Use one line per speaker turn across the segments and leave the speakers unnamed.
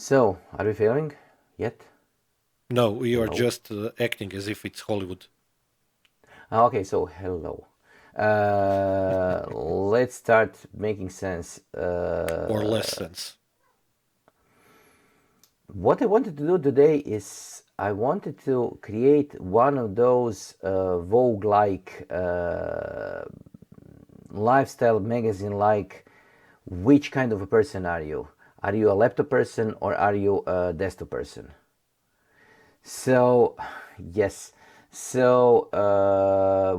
So, are we failing yet?
No, we are
Hello?
just acting as if it's Hollywood.
Okay, so hello. Let's start making sense.
Or less sense.
What I wanted to do today is I wanted to create one of those Vogue like lifestyle magazine like which kind of a person are you? Are you a laptop person or are you a desktop person? So, yes. So,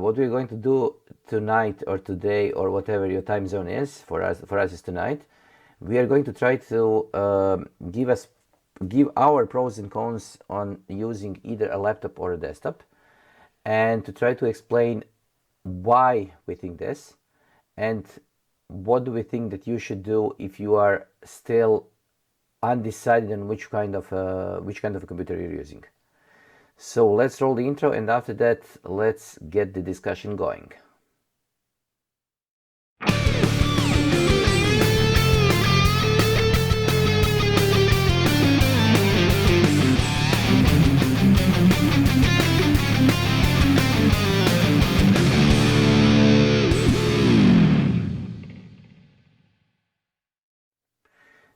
what we're going to do tonight or today or whatever your time zone is for us is tonight. We are going to try to give our pros and cons on using either a laptop or a desktop, and to try to explain why we think this, and what do we think that you should do if you are still undecided on which kind of a computer you're using. So let's roll the intro, and after that, let's get the discussion going.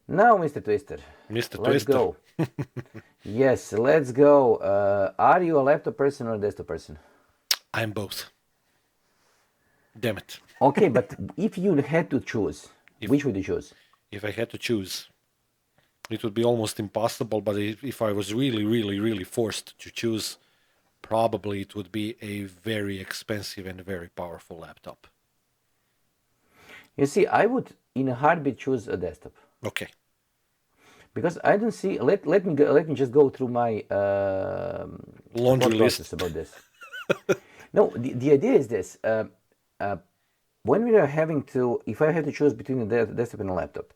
Now, Mr. Twister,
Mr.
let's
Twister,
go. Yes, let's go. Are you a laptop person or a desktop person?
I'm both. Damn it.
Okay, but if you had to choose,
If
which would you choose?
if I had to choose, it would be almost impossible, but if I was really, really, really forced to choose, probably it would be a very expensive and very powerful laptop.
You see, I would in a heartbeat choose a desktop
Okay.
because I don't see. Let me just go through my
Laundry
thought process
list.
about this. No, the idea is this. Uh, when we are having to, if I have to choose between a desktop and a laptop,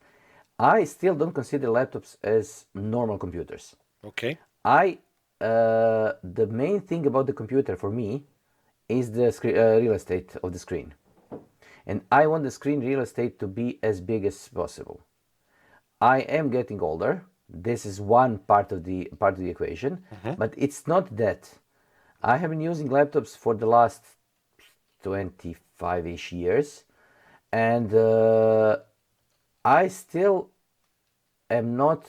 I still don't consider laptops as normal computers.
Okay.
I The main thing about the computer for me is the real estate of the screen, and I want the screen real estate to be as big as possible. I am getting older. This is one part of the equation,
Hmm.
but it's not that. I have been using laptops for the last 25-ish years, and I still am not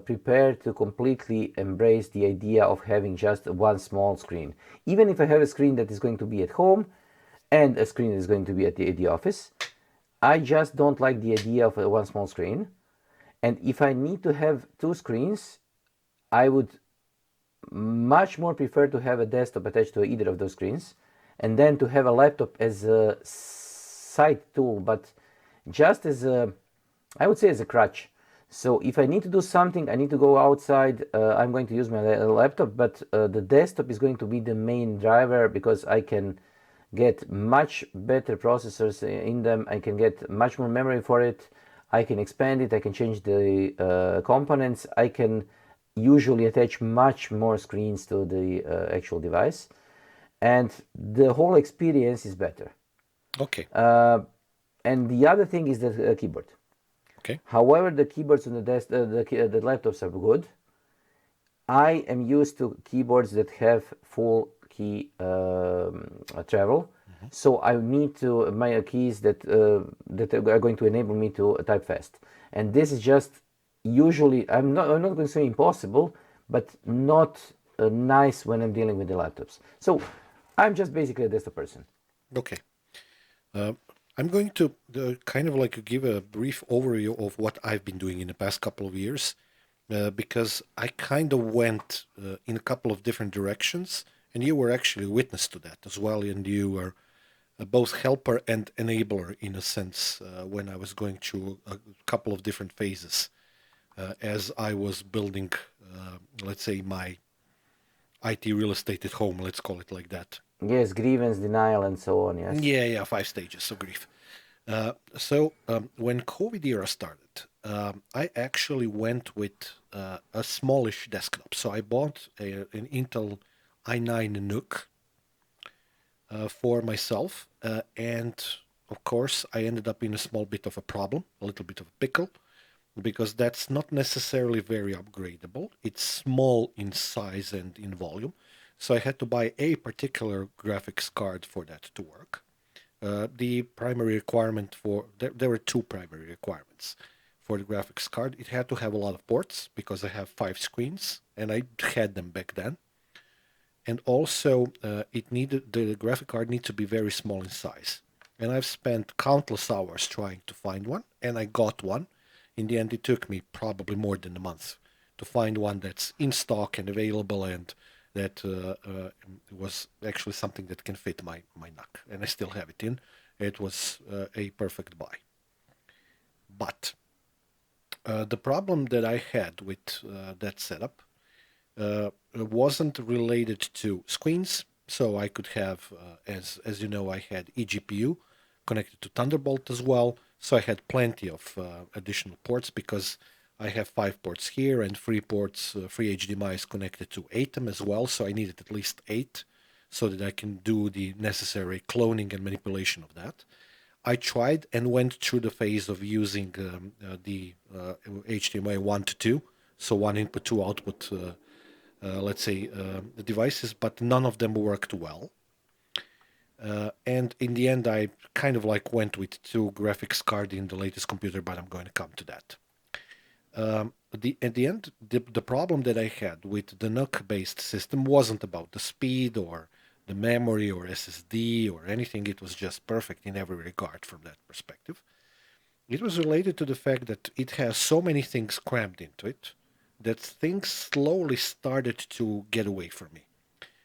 prepared to completely embrace the idea of having just one small screen. Even if I have a screen that is going to be at home and a screen that is going to be at the office, I just don't like the idea of a one small screen. And if I need to have two screens, I would much more prefer to have a desktop attached to either of those screens, and then to have a laptop as a side tool, but just as a, I would say, as a crutch. So if I need to do something, I need to go outside, I'm going to use my laptop, but the desktop is going to be the main driver because I can get much better processors in them. I can get much more memory for it. I can expand it. I can change the components. I can usually attach much more screens to the actual device, and the whole experience is better.
Okay.
And the other thing is the keyboard.
Okay.
However, the keyboards on the laptops are good. I am used to keyboards that have full key travel,
Hmm.
so I need to my keys that are going to enable me to type fast. And this is just usually, I'm not going to say impossible, but not nice when I'm dealing with the laptops. So I'm just basically a desktop person.
Okay. Uh, I'm going to kind of like give a brief overview of what I've been doing in the past couple of years, because I kind of went in a couple of different directions, and you were actually a witness to that as well, and you were both helper and enabler in a sense when I was going through a couple of different phases as I was building, let's say, my IT real estate at home, let's call it like that.
Yes, grievance, denial, and so on. Yes.
Yeah, yeah, 5 stages of grief. So when COVID era started, I actually went with a smallish desktop. So I bought an Intel i9 Nook for myself, and of course I ended up in a small bit of a problem, a little bit of a pickle, because that's not necessarily very upgradable. It's small in size and in volume. So I had to buy a particular graphics card for that to work. The primary requirement there were two primary requirements for the graphics card. It had to have a lot of ports because I have 5 screens and I had them back then. And also, the graphic card needs to be very small in size. And I've spent countless hours trying to find one, and I got one. In the end, it took me probably more than a month to find one that's in stock and available, and that was actually something that can fit my neck, and I still have it in. It was a perfect buy. But the problem that I had with that setup wasn't related to screens. So I could have, as you know, I had eGPU connected to Thunderbolt as well. So I had plenty of additional ports because I have 5 ports here and 3 ports, 3 HDMIs connected to ATEM as well. So I needed at least 8 so that I can do the necessary cloning and manipulation of that. I tried and went through the phase of using the HDMI 1 to 2, so one input, two output, let's say, the devices, but none of them worked well. And in the end, I kind of like went with 2 graphics card in the latest computer, but I'm going to come to that. At the end, the problem that I had with the NUC-based system wasn't about the speed or the memory or SSD or anything. It was just perfect in every regard from that perspective. It was related to the fact that it has so many things crammed into it that things slowly started to get away from me.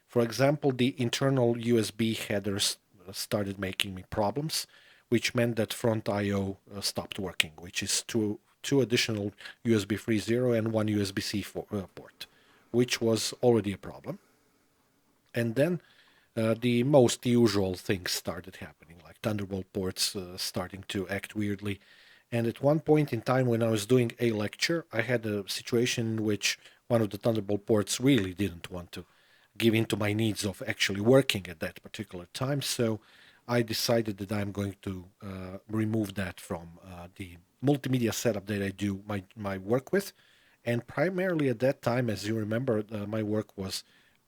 For example, the internal USB headers started making me problems, which meant that front I/O stopped working, which is two additional USB 3.0 and one USB-C port, which was already a problem. And then the most usual things started happening, like Thunderbolt ports starting to act weirdly. And at one point in time, when I was doing a lecture, I had a situation in which one of the Thunderbolt ports really didn't want to give in to my needs of actually working at that particular time. So I decided that I'm going to remove that from the multimedia setup that I do my work with. And primarily at that time, as you remember, my work was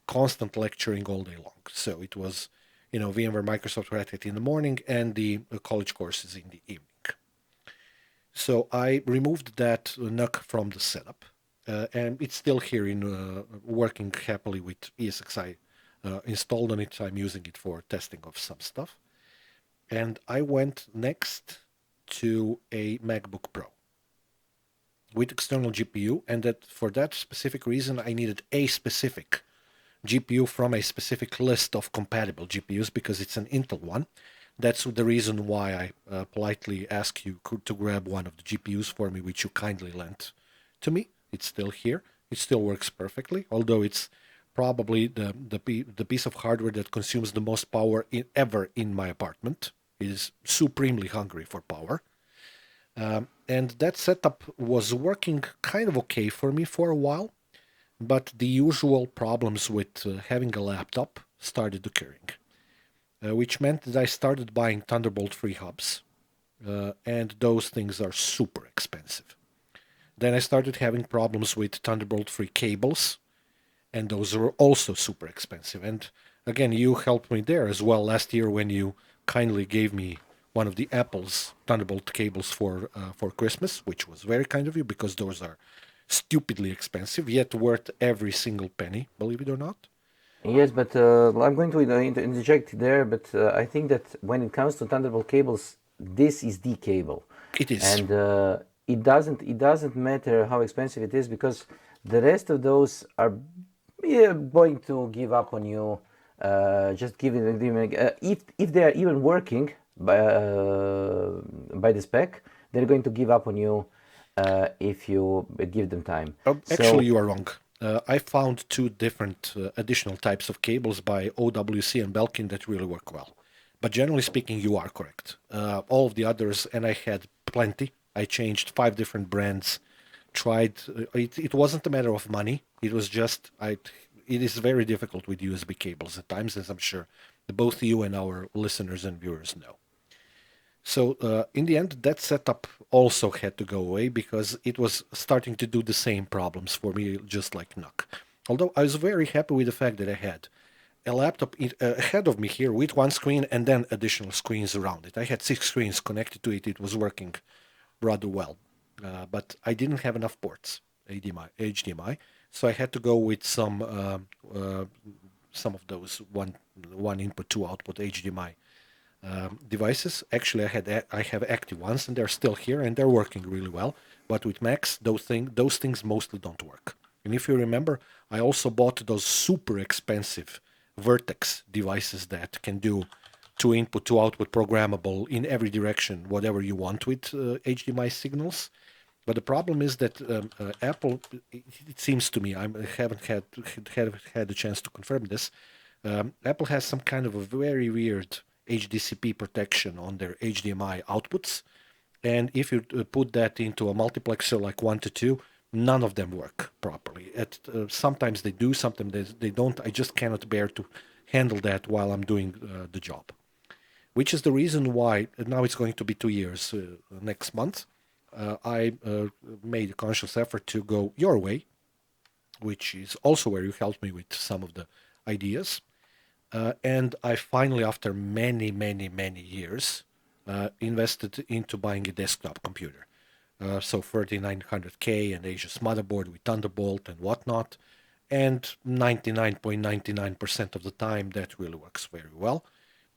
constant lecturing all day long. So it was, VMware Microsoft Red Hat in the morning and the college courses in the evening. So I removed that NUC from the setup, and it's still here in working happily with ESXi installed on it. I'm using it for testing of some stuff. And I went next to a MacBook Pro with external GPU, and that for that specific reason, I needed a specific GPU from a specific list of compatible GPUs because it's an Intel one. That's the reason why I politely ask you to grab one of the GPUs for me, which you kindly lent to me. It's still here. It still works perfectly, although it's probably the piece of hardware that consumes the most power ever in my apartment. It is supremely hungry for power. And that setup was working kind of okay for me for a while, but the usual problems with having a laptop started occurring, which meant that I started buying Thunderbolt 3 hubs, and those things are super expensive. Then I started having problems with Thunderbolt 3 cables, and those are also super expensive. And again, you helped me there as well last year when you kindly gave me one of the Apple's Thunderbolt cables for Christmas, which was very kind of you because those are stupidly expensive, yet worth every single penny, believe it or not.
Yes, but I'm going to interject there. But I think that when it comes to Thunderbolt cables, this is the cable,
It is.
and it doesn't matter how expensive it is because the rest of those are going to give up on you. Just giving them if they are even working by the spec, they're going to give up on you if you give them time.
Actually,
So
you are wrong. I found two different additional types of cables by OWC and Belkin that really work well. But generally speaking, you are correct. All of the others, and I had plenty. I changed 5 different brands. Tried. It wasn't a matter of money. It was just I. It is very difficult with USB cables at times, as I'm sure both you and our listeners and viewers know. So in the end, that setup also had to go away because it was starting to do the same problems for me, just like NUC. Although I was very happy with the fact that I had a laptop ahead of me here with one screen and then additional screens around it. I had 6 screens connected to it. It was working rather well, but I didn't have enough ports, HDMI, so I had to go with some of those one input, two output HDMI devices. Actually, I have active ones, and they're still here, and they're working really well. But with Macs, those things mostly don't work. And if you remember, I also bought those super expensive Vertex devices that can do two input, two output programmable in every direction, whatever you want with HDMI signals. But the problem is that Apple, it seems to me, I haven't had a chance to confirm this. Apple has some kind of a very weird HDCP protection on their HDMI outputs, and if you put that into a multiplexer like 1 to 2, none of them work properly. Sometimes they do, sometimes they don't. I just cannot bear to handle that while I'm doing the job. Which is the reason why now it's going to be 2 years next month. I made a conscious effort to go your way, which is also where you helped me with some of the ideas. And I finally, after many, many, many years, invested into buying a desktop computer. So 3900K and Asus motherboard with Thunderbolt and whatnot. And 99.99% of the time, that really works very well.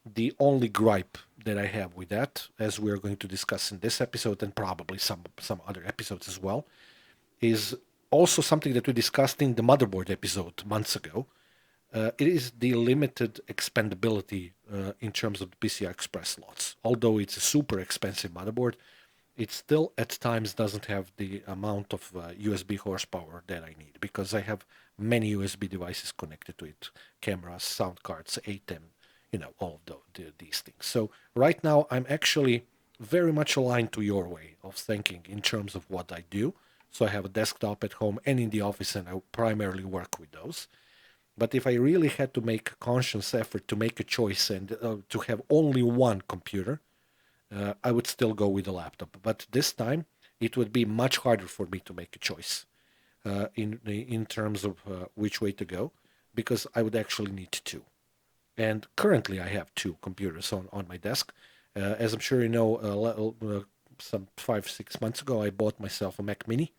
The only gripe that I have with that, as we're going to discuss in this episode and probably some other episodes as well, is also something that we discussed in the motherboard episode months ago. It is the limited expandability in terms of the PCI Express slots. Although it's a super expensive motherboard, it still at times doesn't have the amount of USB horsepower that I need because I have many USB devices connected to it, cameras, sound cards, ATEM, all of these things. So right now I'm actually very much aligned to your way of thinking in terms of what I do. So I have a desktop at home and in the office, and I primarily work with those. But if I really had to make a conscious effort to make a choice and to have only one computer, I would still go with a laptop. But this time, it would be much harder for me to make a choice in terms of which way to go, because I would actually need two. And currently, I have two computers on my desk. As I'm sure you know, some 5-6 months ago, I bought myself a Mac Mini.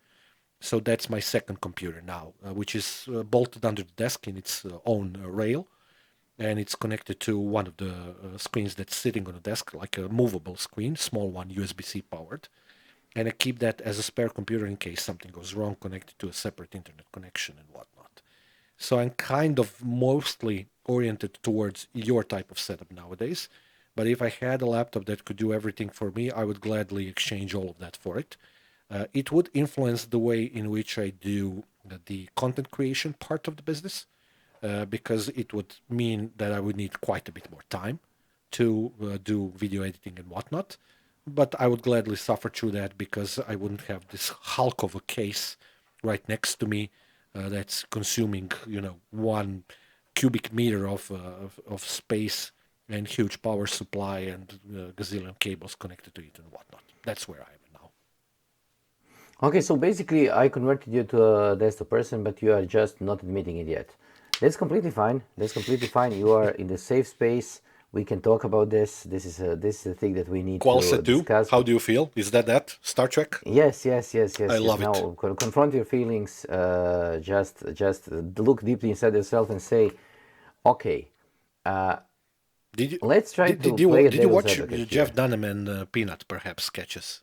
So that's my second computer now, which is bolted under the desk in its own rail, and it's connected to one of the screens that's sitting on the desk, like a movable screen, small one, USB-C powered. And I keep that as a spare computer in case something goes wrong, connected to a separate internet connection and whatnot. So I'm kind of mostly oriented towards your type of setup nowadays. But if I had a laptop that could do everything for me, I would gladly exchange all of that for it. It would influence the way in which I do the content creation part of the business, because it would mean that I would need quite a bit more time to do video editing and whatnot. But I would gladly suffer through that because I wouldn't have this hulk of a case right next to me that's consuming, 1 cubic meter of space and huge power supply and gazillion cables connected to it and whatnot. That's where I am now.
Okay, so basically I converted you to a desktop person, but you are just not admitting it yet. That's completely fine. That's completely fine. You are in the safe space. We can talk about this. This is a thing that we need to
Qualset 2,
discuss.
how do you feel? Is that Star Trek?
Yes, yes, yes,
I
yes, yes.
love it.
Now confront your feelings. Just look deeply inside yourself and say, okay, uh,
Did you
let's try
did,
to
did you
play a
did you
devil's
watch
advocate
Jeff
here.
Dunham and Peanut perhaps sketches?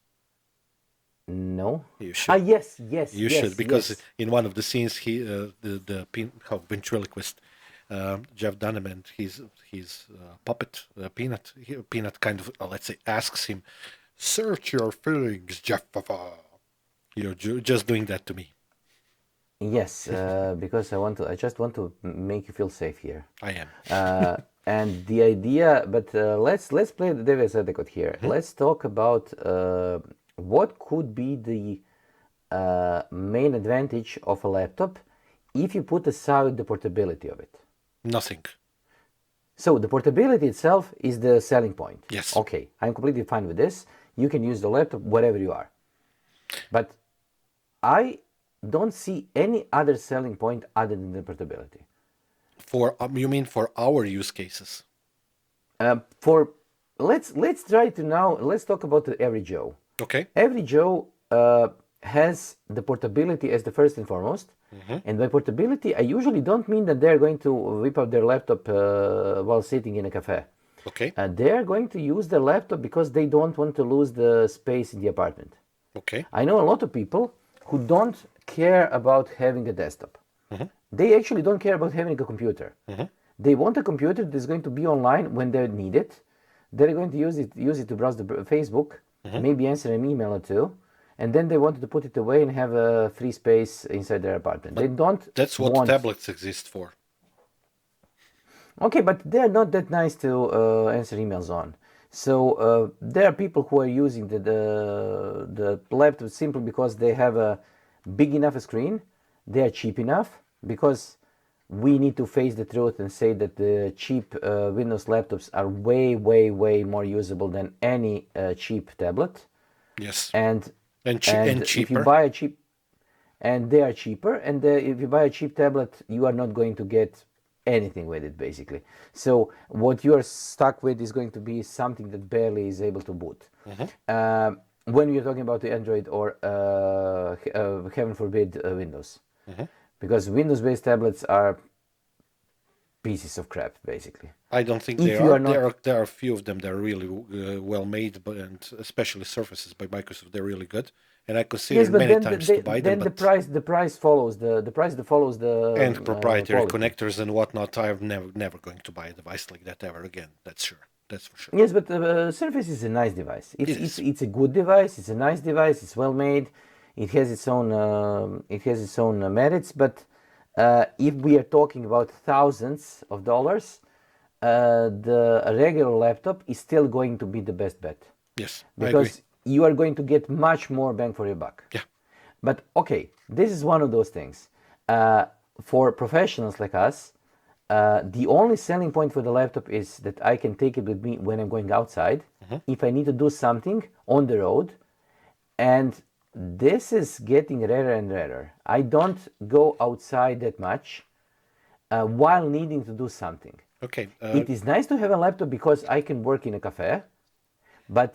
No.
You
Ah,
should.
yes, yes,
You should,
yes,
because
yes.
in one of the scenes, ventriloquist Jeff Dunham and his puppet Peanut, Peanut kind of let's say asks him, "Search your feelings, Jeff." You're just doing that to me.
Yes, because I just want to make you feel safe here.
I am.
And the idea, but let's play the devil's advocate here.
Mhm.
Let's talk about what could be the main advantage of a laptop if you put aside the portability of it.
Nothing.
So the portability itself is the selling point.
Yes.
Okay, I'm completely fine with this. You can use the laptop wherever you are. But I don't see any other selling point other than the portability.
For you mean for our use cases?
For let's try to now let's talk about the every Joe.
Okay.
Every Joe has the portability as the first and foremost. And by portability, I usually don't mean that they're going to whip out their laptop while sitting in a cafe.
Okay.
They're going to use their laptop because they don't want to lose the space in the apartment.
Okay.
I know a lot of people who don't care about having a desktop. They actually don't care about having a computer. They want a computer that's going to be online when they need it. They're going to use it to browse the Facebook, maybe answer an email or two, and then they wanted to put it away and have a free space inside their apartment. They don't
That's what
want.
tablets exist for.
Okay, but they're not that nice to answer emails on. So there are people who are using the laptop simply because they have a big enough screen. They are cheap enough because we need to face the truth and say that the cheap Windows laptops are way, way, way more usable than any cheap tablet.
Yes.
And
And
if you
cheaper.
buy a cheap, and they are cheaper, and if you buy a cheap tablet, you are not going to get anything with it basically. So what you are stuck with is going to be something that barely is able to boot. When we are talking about the Android or heaven forbid Windows, because Windows-based tablets are pieces of crap basically.
I don't think they
If you
are.
are not,
There are a few of them that are really well made, but and especially Surfaces by Microsoft, they're really good. And I
yes,
considered
but
many
then
times to buy them,
then
but
the price follows the price that follows the
and proprietary
quality.
connectors and whatnot, I'm never going to buy a device like that ever again. That's sure. That's for sure.
Yes, but the Surface is a nice device.
It
It's it's
is.
it's a good device. It's a nice device. It's well made. It has its own merits. But if we are talking about thousands of dollars, the regular laptop is still going to be the best bet
Yes, I agree.
because you are going to get much more bang for your buck.
Yeah.
But okay, this is one of those things. For professionals like us, the only selling point for the laptop is that I can take it with me when I'm going outside, if I need to do something on the road, and this is getting rarer and rarer. I don't go outside that much while needing to do something.
Okay.
It is nice to have a laptop because I can work in a cafe, but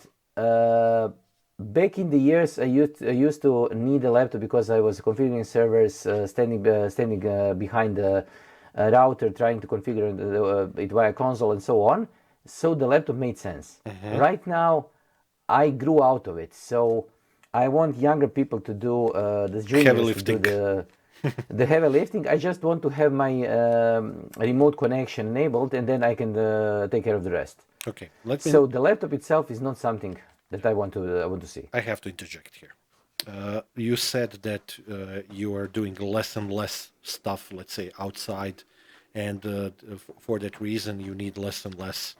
back in the years, I used to need a laptop because I was configuring servers, standing behind the router, trying to configure it via console and so on. So the laptop made sense. Right now, I grew out of it. So I want younger people to do the
Heavy
juniors to do
lifting.
the heavy lifting. I just want to have my remote connection enabled, and then I can take care of the rest.
Okay. Let me.
So the laptop itself is not something that I want to see.
I have to interject here. You said that you are doing less and less stuff, let's say, outside, and for that reason, you need less and less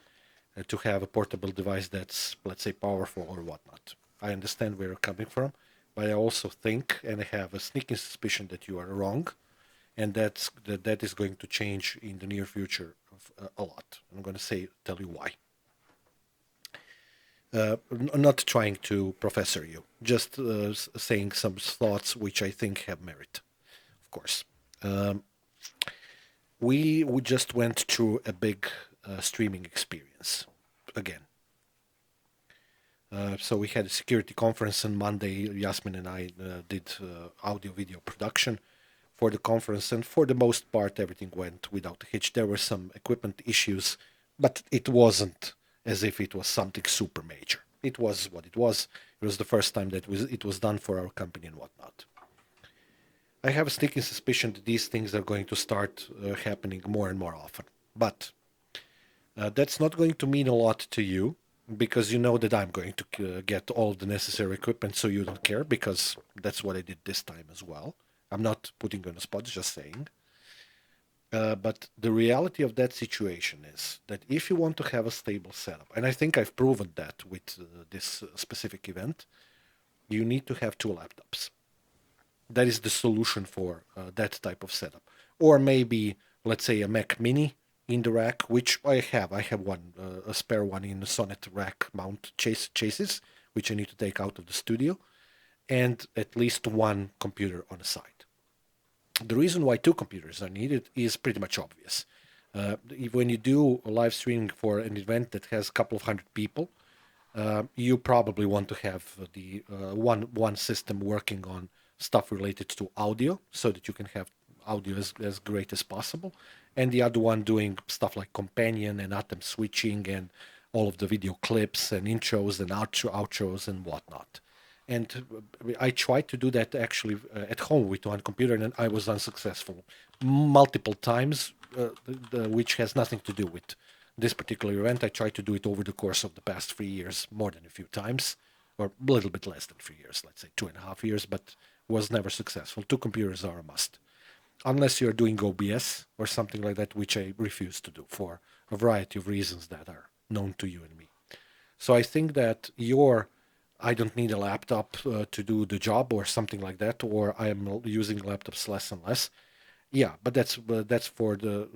to have a portable device that's, let's say, powerful or whatnot. I understand where you're coming from, but I also think, and I have a sneaking suspicion that you are wrong, and that is going to change in the near future a lot. I'm going to tell you why. Not trying to professor you, just saying some thoughts which I think have merit, of course. We just went through a big streaming experience again. So we had a security conference on Monday. Yasmin and I did audio video production for the conference, and for the most part, everything went without a hitch. There were some equipment issues, but it wasn't as if it was something super major. It was what it was. It was the first time that it was done for our company and whatnot. I have a sneaking suspicion that these things are going to start happening more and more often. But that's not going to mean a lot to you because you know that I'm going to get all the necessary equipment, so you don't care, because that's what I did this time as well. I'm not putting you on the spot, just saying. But the reality of that situation is that if you want to have a stable setup, and I think I've proven that with this specific event, you need to have two laptops. That is the solution for that type of setup. Or maybe, let's say, a Mac Mini in the rack, which I have. I have one, a spare one in the Sonnet rack mount chases, which I need to take out of the studio, and at least one computer on the side. The reason why two computers are needed is pretty much obvious. When you do a live streaming for an event that has a couple of hundred people, you probably want to have the one system working on stuff related to audio, so that you can have audio as great as possible, and the other one doing stuff like companion and atom switching and all of the video clips and intros and outros and whatnot. And I tried to do that actually at home with one computer, and I was unsuccessful multiple times, which has nothing to do with this particular event. I tried to do it over the course of the past 3 years, more than a few times, or a little bit less than 3 years, let's say 2.5 years, but was never successful. Two computers are a must, unless you're doing OBS or something like that, which I refuse to do for a variety of reasons that are known to you and me. So I think that I don't need a laptop to do the job or something like that, or I am using laptops less and less. Yeah, but that's for the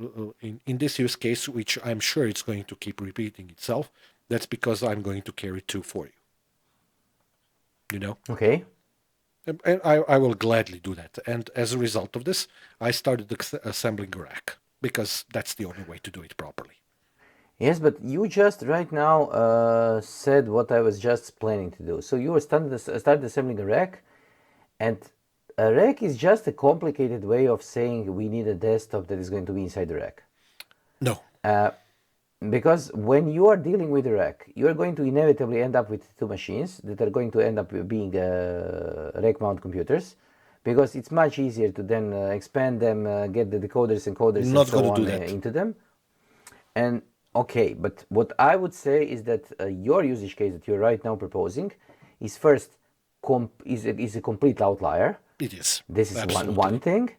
in this use case, which I'm sure it's going to keep repeating itself. That's because I'm going to carry two for you. You know,
Okay.
and I will gladly do that. And as a result of this, I started assembling a rack because that's the only way to do it properly.
Yes, but you just right now said what I was just planning to do. So you were started assembling a rack, and a rack is just a complicated way of saying we need a desktop that is going to be inside the rack.
No,
Because when you are dealing with a rack, you are going to inevitably end up with two machines that are going to end up being rack mount computers, because it's much easier to then expand them, get the decoders and coders and
not going
so
to do
on
that.
into them. And okay, but what I would say is that your usage case that you're right now proposing is first is a complete outlier.
It is
This is one
absolutely.
thing,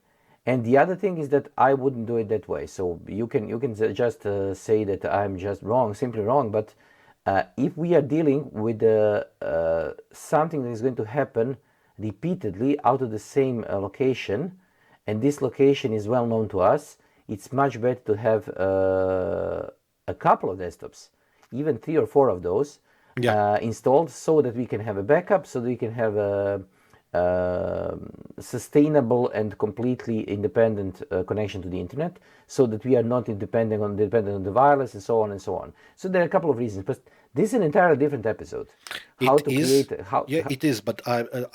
and the other thing is that I wouldn't do it that way. So you can just say that I'm just wrong, simply wrong. But if we are dealing with something that is going to happen repeatedly out of the same location, and this location is well known to us, it's much better to have a couple of desktops, even 3 or 4 of those,
Yeah,
installed, so that we can have a backup, so that we can have a sustainable and completely independent connection to the internet, so that we are not dependent on the wireless and so on and so on. So there are a couple of reasons, but this is an entirely different episode. How
it
to
is.
create how,
Yeah, it is. But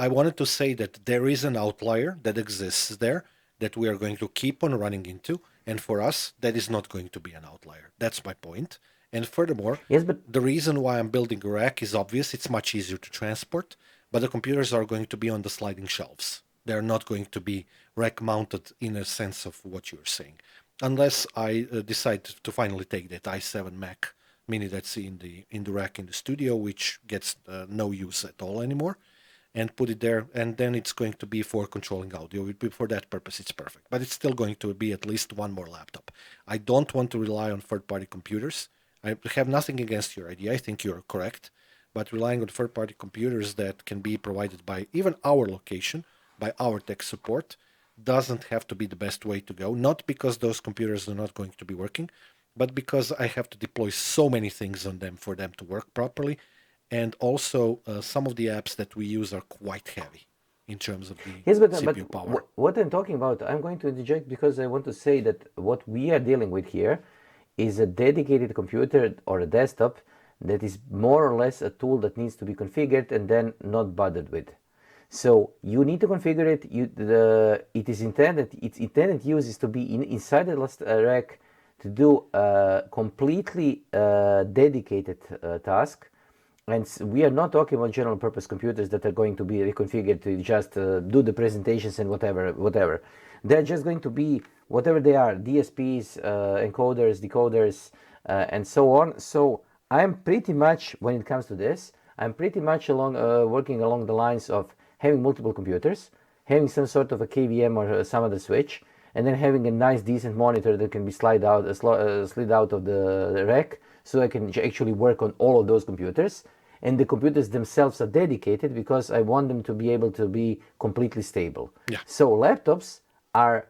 I wanted to say that there is an outlier that exists there that we are going to keep on running into, and for us, that is not going to be an outlier. That's my point. And furthermore,
yes, but
the reason why I'm building a rack is obvious. It's much easier to transport, but the computers are going to be on the sliding shelves. They're not going to be rack mounted in a sense of what you're saying, unless I decide to finally take that i7 Mac Mini that's in the rack in the studio, which gets no use at all anymore, and put it there, and then it's going to be for controlling audio. For that purpose, it's perfect. But it's still going to be at least one more laptop. I don't want to rely on third-party computers. I have nothing against your idea. I think you're correct. But relying on third-party computers that can be provided by even our location, by our tech support, doesn't have to be the best way to go. Not because those computers are not going to be working, but because I have to deploy so many things on them for them to work properly. And also, some of the apps that we use are quite heavy in terms of the
yes, but
CPU power.
what I'm talking about, I'm going to interject because I want to say that what we are dealing with here is a dedicated computer or a desktop that is more or less a tool that needs to be configured and then not bothered with. So you need to configure it. It is intended. Its intended use is to be inside the last rack to do a completely dedicated task. And we are not talking about general purpose computers that are going to be reconfigured to just do the presentations and whatever. They're just going to be whatever they are, DSPs, encoders, decoders, and so on. So I'm pretty much, when it comes to this, I'm pretty much working along the lines of having multiple computers, having some sort of a KVM or some other switch, and then having a nice decent monitor that can be slid out of the rack, so I can actually work on all of those computers. And the computers themselves are dedicated because I want them to be able to be completely stable.
Yeah,
So laptops are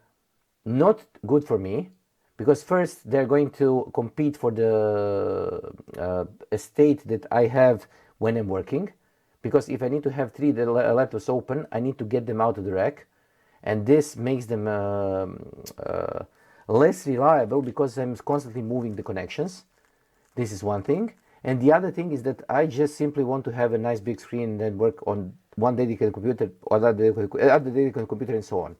not good for me Because first they're going to compete for the estate that I have when I'm working. Because if I need to have three laptops open, I need to get them out of the rack, and this makes them less reliable because I'm constantly moving the connections. This is one thing. And the other thing is that I just simply want to have a nice big screen and then work on one dedicated computer or other dedicated computer and so on.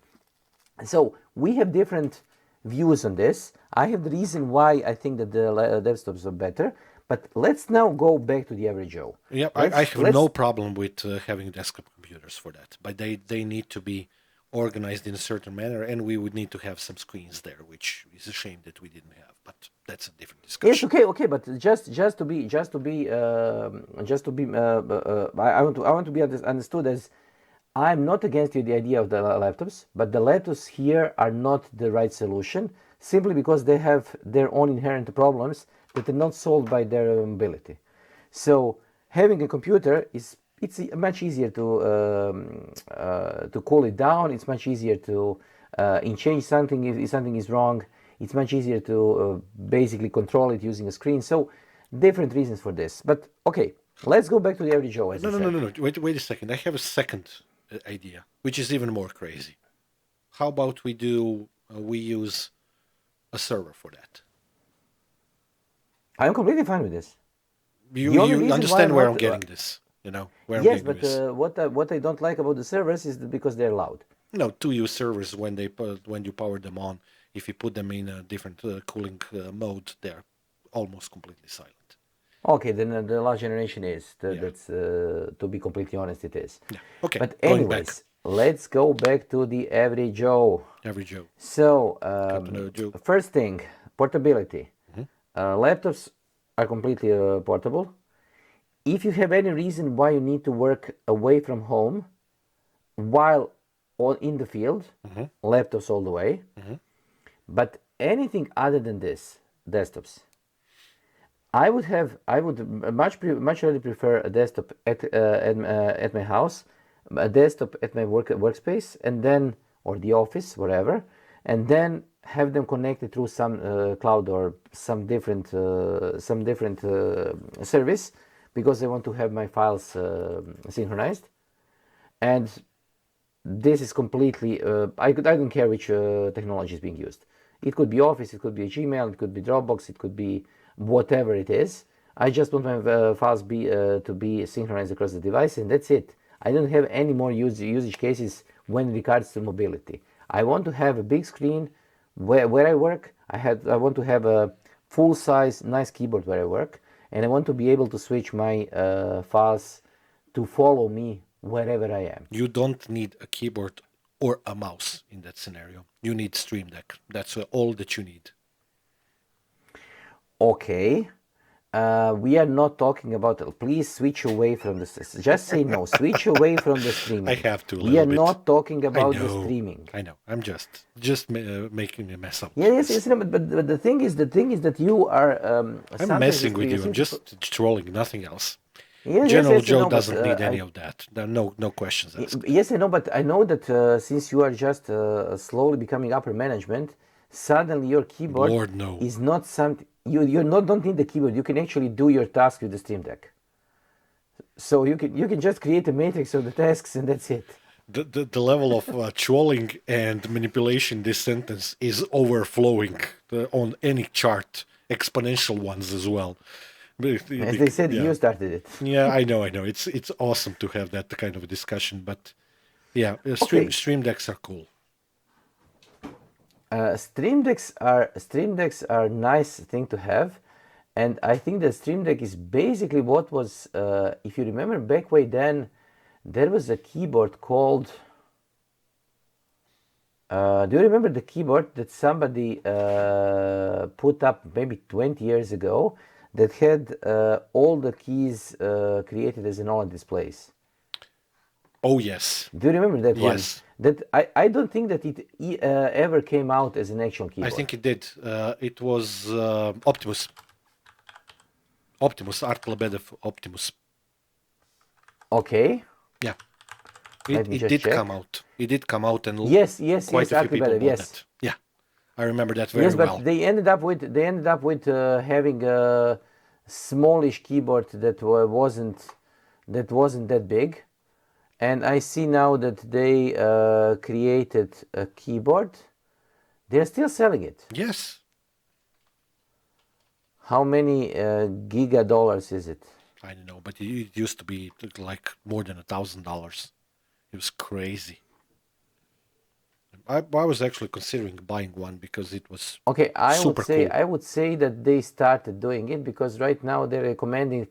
So we have different views on this. I have the reason why I think that the desktops are better. But let's now go back to the average Joe.
Yeah, I have no problem with having desktop computers for that, but they need to be organized in a certain manner, and we would need to have some screens there, which is a shame that we didn't have. But that's a different
Yes,
discussion.
okay, but I want to be understood as I'm not against the idea of the laptops, but the laptops here are not the right solution simply because they have their own inherent problems that are not solved by their mobility. So having a computer it's much easier to cool it down. It's much easier to change something if something is wrong. It's much easier to basically control it using a screen. So different reasons for this. But okay, let's go back to the average Joe, as
No,
I
no, no,
said.
no, no. Wait a second. I have a second idea, which is even more crazy. How about we use a server for that?
I'm completely fine with this.
You
The only
you
reason why
understand
I'm
where
not
I'm getting this? You know where I'm
yes,
getting
but
this?
what I don't like about the servers is that because they're loud.
No, 2U servers when you power them on, if you put them in a different cooling mode, they're almost completely silent.
Okay, then the last generation is.
Yeah,
That's to be completely honest, it is.
yeah. Okay,
But
going back.
anyways, let's go back to the average Joe.
Average Joe,
So
Captain Joe.
first thing, portability.
Mhm.
Laptops are completely portable. If you have any reason why you need to work away from home while in the field,
Mhm.
laptops all the way.
Mhm.
But anything other than this, desktops. I would much rather prefer a desktop at my house, a desktop at my workspace, and then or the office, whatever, and then have them connected through some cloud or some different service because I want to have my files synchronized. And this is completely I don't care which technology is being used. It could be Office, it could be Gmail, it could be Dropbox, it could be whatever it is. I just want my files to be synchronized across the device, and that's it. I don't have any more usage cases when it regards to mobility. I want to have a big screen where I work. I want to have a full size nice keyboard where I work, and I want to be able to switch my files to follow me wherever I am.
You don't need a keyboard or a mouse in that scenario. You need Stream Deck. That's all that you need.
Okay, we are not talking about. Please switch away from this. Just say no. Switch away from the
I
streaming.
have to a
We
little
are
bit.
not talking
I
about the
know.
streaming.
I know. I'm just making a mess up
Yeah,
with
yes,
this.
yes. No, but the thing is that you are
I'm
sometimes
messing with
you
you. I'm
seem to.
just trolling, nothing else.
Yes, yes,
General
yes.
Joe
No, but
doesn't need any of that. No questions asked.
yes, I know. But I know that since you are just slowly becoming upper management, suddenly your keyboard
Lord no.
is not something you not don't need the keyboard. You can actually do your task with the Stream Deck. So you can just create a matrix of the tasks and that's it.
The level of trolling and manipulation this sentence is overflowing on any chart, exponential ones as well.
As they said,
Yeah,
you started it.
yeah, I know. It's awesome to have that kind of a discussion, but yeah,
Okay,
stream decks are cool.
Stream decks are nice thing to have, and I think the Stream Deck is basically what was. If you remember back way then, there was a keyboard called. Do you remember the keyboard that somebody put up maybe 20 years ago that had all the keys created as an all displays?
Oh yes,
Do you remember that one?
yes.
That I don't think that it ever came out as an actual
I
keyboard.
think it did. It was Optimus. Optimus, Art Lebedev Optimus.
Okay,
Yeah,
let me
it
just
did
check.
come out. It did come out, and
Yes, yes,
quite
yes,
a few
actually
people
better.
bought
Yes.
that. Yeah, I remember that very
Yes, but
well.
they ended up with having a smallish keyboard that wasn't that big, and I see now that they created a keyboard. They're still selling it.
Yes,
How many giga dollars is it?
I don't know, but it used to be like more than $1,000. It was crazy. I was actually considering buying one because it was
Okay,
super cool.
I would say that they started doing it because right now they're recommending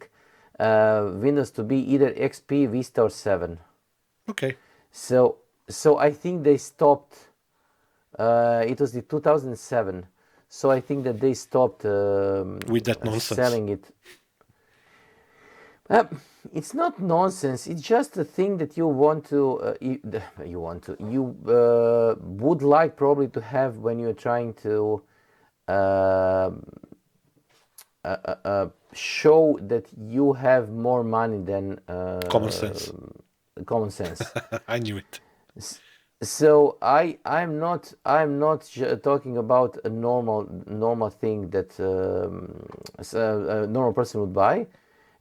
Windows to be either XP, Vista, or 7.
Okay,
So I think they stopped. It was the 2007. So I think that they stopped
with that nonsense.
selling it. Uh, it's not nonsense. It's just a thing that you want to. You would like probably to have when you're trying to uh, show that you have more money than
Common sense.
common sense.
I knew it.
So I'm not talking about a normal thing that a normal person would buy,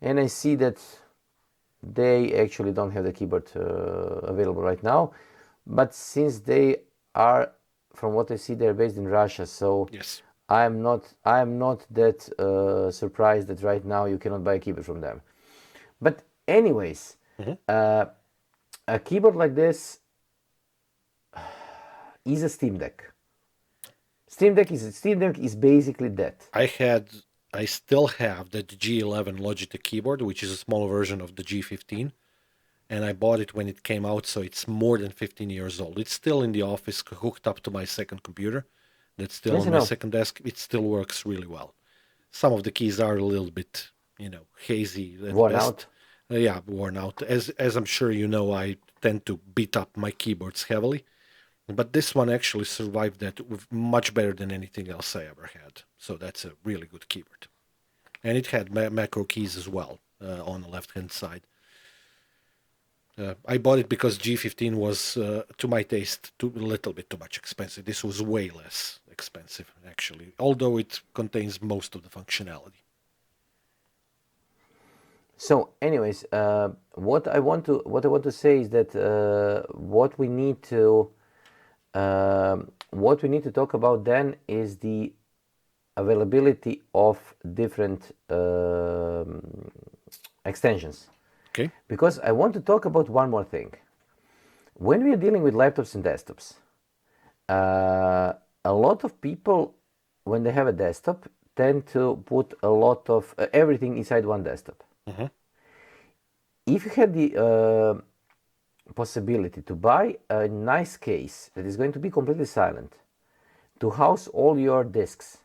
and I see that they actually don't have the keyboard available right now, but since they are, from what I see, they're based in Russia, so
Yes.
I'm not that surprised that right now you cannot buy a keyboard from them. But anyways,
Mhm.
a keyboard like this is a Steam Deck. Steam Deck is basically that.
I still have the G11 Logitech keyboard, which is a smaller version of the G15, and I bought it when it came out, so it's more than 15 years old. It's still in the office, hooked up to my second computer. That's still
Yes
on
or
my
no?
second desk. It still works really well. Some of the keys are a little bit, hazy at
Worn
best.
out.
Yeah, worn out. As I'm sure you know, I tend to beat up my keyboards heavily. But this one actually survived that much better than anything else I ever had. So that's a really good keyboard. And it had macro keys as well on the left hand side. I bought it because G15 was, to my taste, a little bit too much expensive. This was way less expensive, actually, although it contains most of the functionality.
So, anyways, what I want to say is that what we need to talk about then is the availability of different extensions.
Okay?
Because I want to talk about one more thing. When we are dealing with laptops and desktops, a lot of people, when they have a desktop, tend to put a lot of everything inside one desktop.
Hmm.
If you had the possibility to buy a nice case that is going to be completely silent, to house all your disks,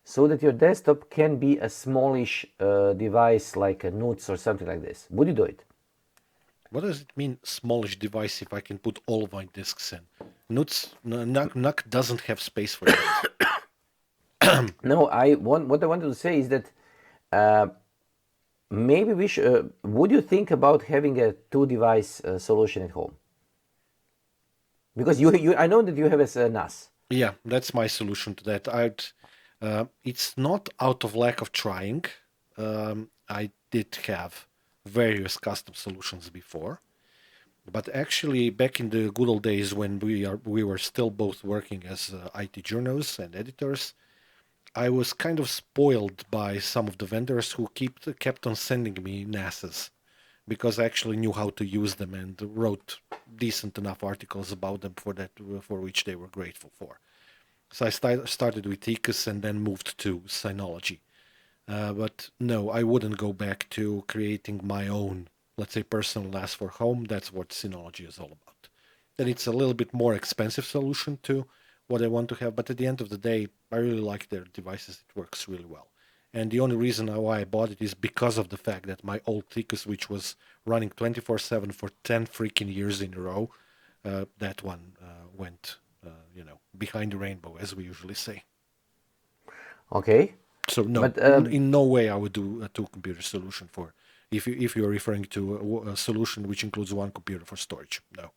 so that your desktop can be a smallish device like a NUTS or something like this, would you do it?
What does it mean, smallish device, if I can put all of my disks in? NUC doesn't have space for that.
No, what I wanted to say is that uh, maybe we should. Would you think about having a two-device solution at home? Because I know that you have a NAS.
Yeah, that's my solution to that. It's not out of lack of trying. I did have various custom solutions before, but actually, back in the good old days when we were still both working as IT journalists and editors, I was kind of spoiled by some of the vendors who kept on sending me NASs because I actually knew how to use them and wrote decent enough articles about them for which they were grateful for. So I started with Ecus and then moved to Synology. But no, I wouldn't go back to creating my own, let's say, personal NAS for home. That's what Synology is all about. Then it's a little bit more expensive solution to what I want to have, but at the end of the day, I really like their devices. It works really well. And the only reason why I bought it is because of the fact that my old Ecus, which was running 24/7 for 10 freaking years in a row, that one went, behind the rainbow, as we usually say.
Okay,
So no,
but
in no way I would do a two-computer solution for if you're referring to a solution which includes one computer for storage. No.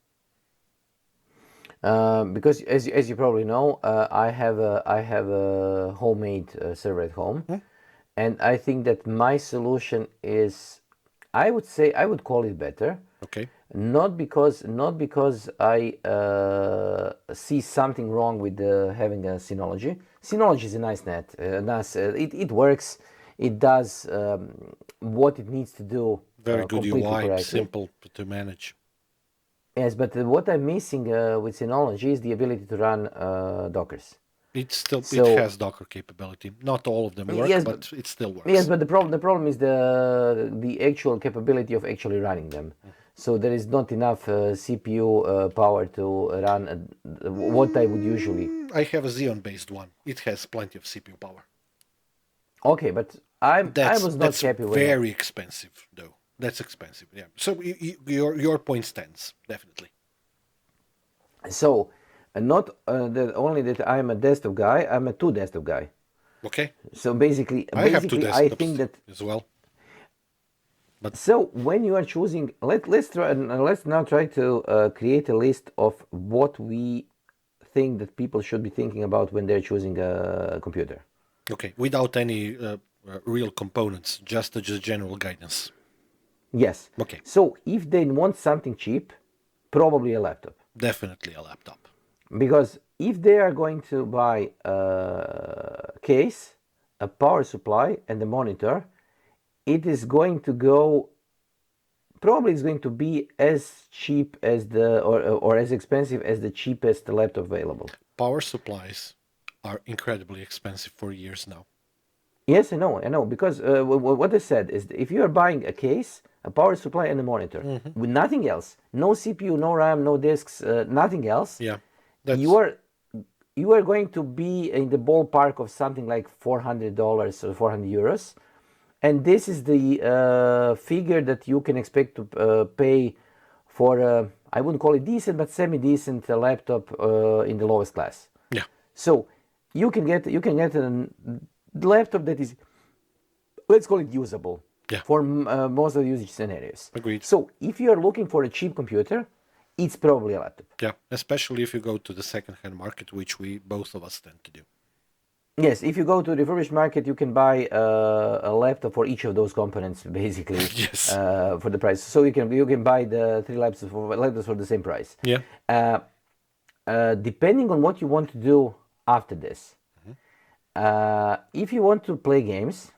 Because as you probably know, I have a homemade server at home, and I think that my solution is, I would say, I would call it better.
Okay.
Not because I see something wrong with having a Synology. Synology is a nice net. It works. It does what it needs to do
Very good
completely
UI,
correctly.
simple to manage.
Yes, but what I'm missing with Synology is the ability to run Dockers.
It
So
has Docker capability. Not all of them work,
yes, but
but it still
yes,
works.
but the problem is the actual capability of actually running them. So there is not enough CPU power to run what I would usually.
I have a Xeon-based one. It has plenty of CPU power.
Okay, but I was not
That's
happy with it.
very expensive, though. That's expensive. Yeah. So your point stands definitely.
So not that only that I'm a desktop guy, I'm a two desktop guy.
Okay.
So basically,
I have two
I think
desktops
that.
as well. But
So when you are choosing, let's now try to create a list of what we think that people should be thinking about when they're choosing a computer.
okay, without any real components, just general guidance.
Yes.
Okay,
So if they want something cheap, probably a laptop.
definitely a laptop.
Because if they are going to buy a case, a power supply, and a monitor, it is going to go, probably it's going to be as cheap as or as expensive as the cheapest laptop available.
Power supplies are incredibly expensive for years now.
Yes, I know, because what I said is if you are buying a case, a power supply, and a monitor with nothing else, no CPU, no RAM, no disks, nothing else,
Yeah,
you
that's
are you are going to be in the ballpark of something like $400 or 400 euros, and this is the figure that you can expect to pay for. I wouldn't call it decent, but semi-decent laptop in the lowest class.
yeah,
So you can get a laptop that is, let's call it, usable
yeah,
for most of the usage scenarios.
agreed.
So if you are looking for a cheap computer, it's probably a laptop.
Yeah, especially if you go to the second-hand market, which we both of us tend to do.
Yes, if you go to the refurbished market, you can buy a laptop for each of those components, basically,
Yes.
for the price. So you can buy the three laptops for the same price.
Yeah.
Uh, Depending on what you want to do after this, if you want to play games,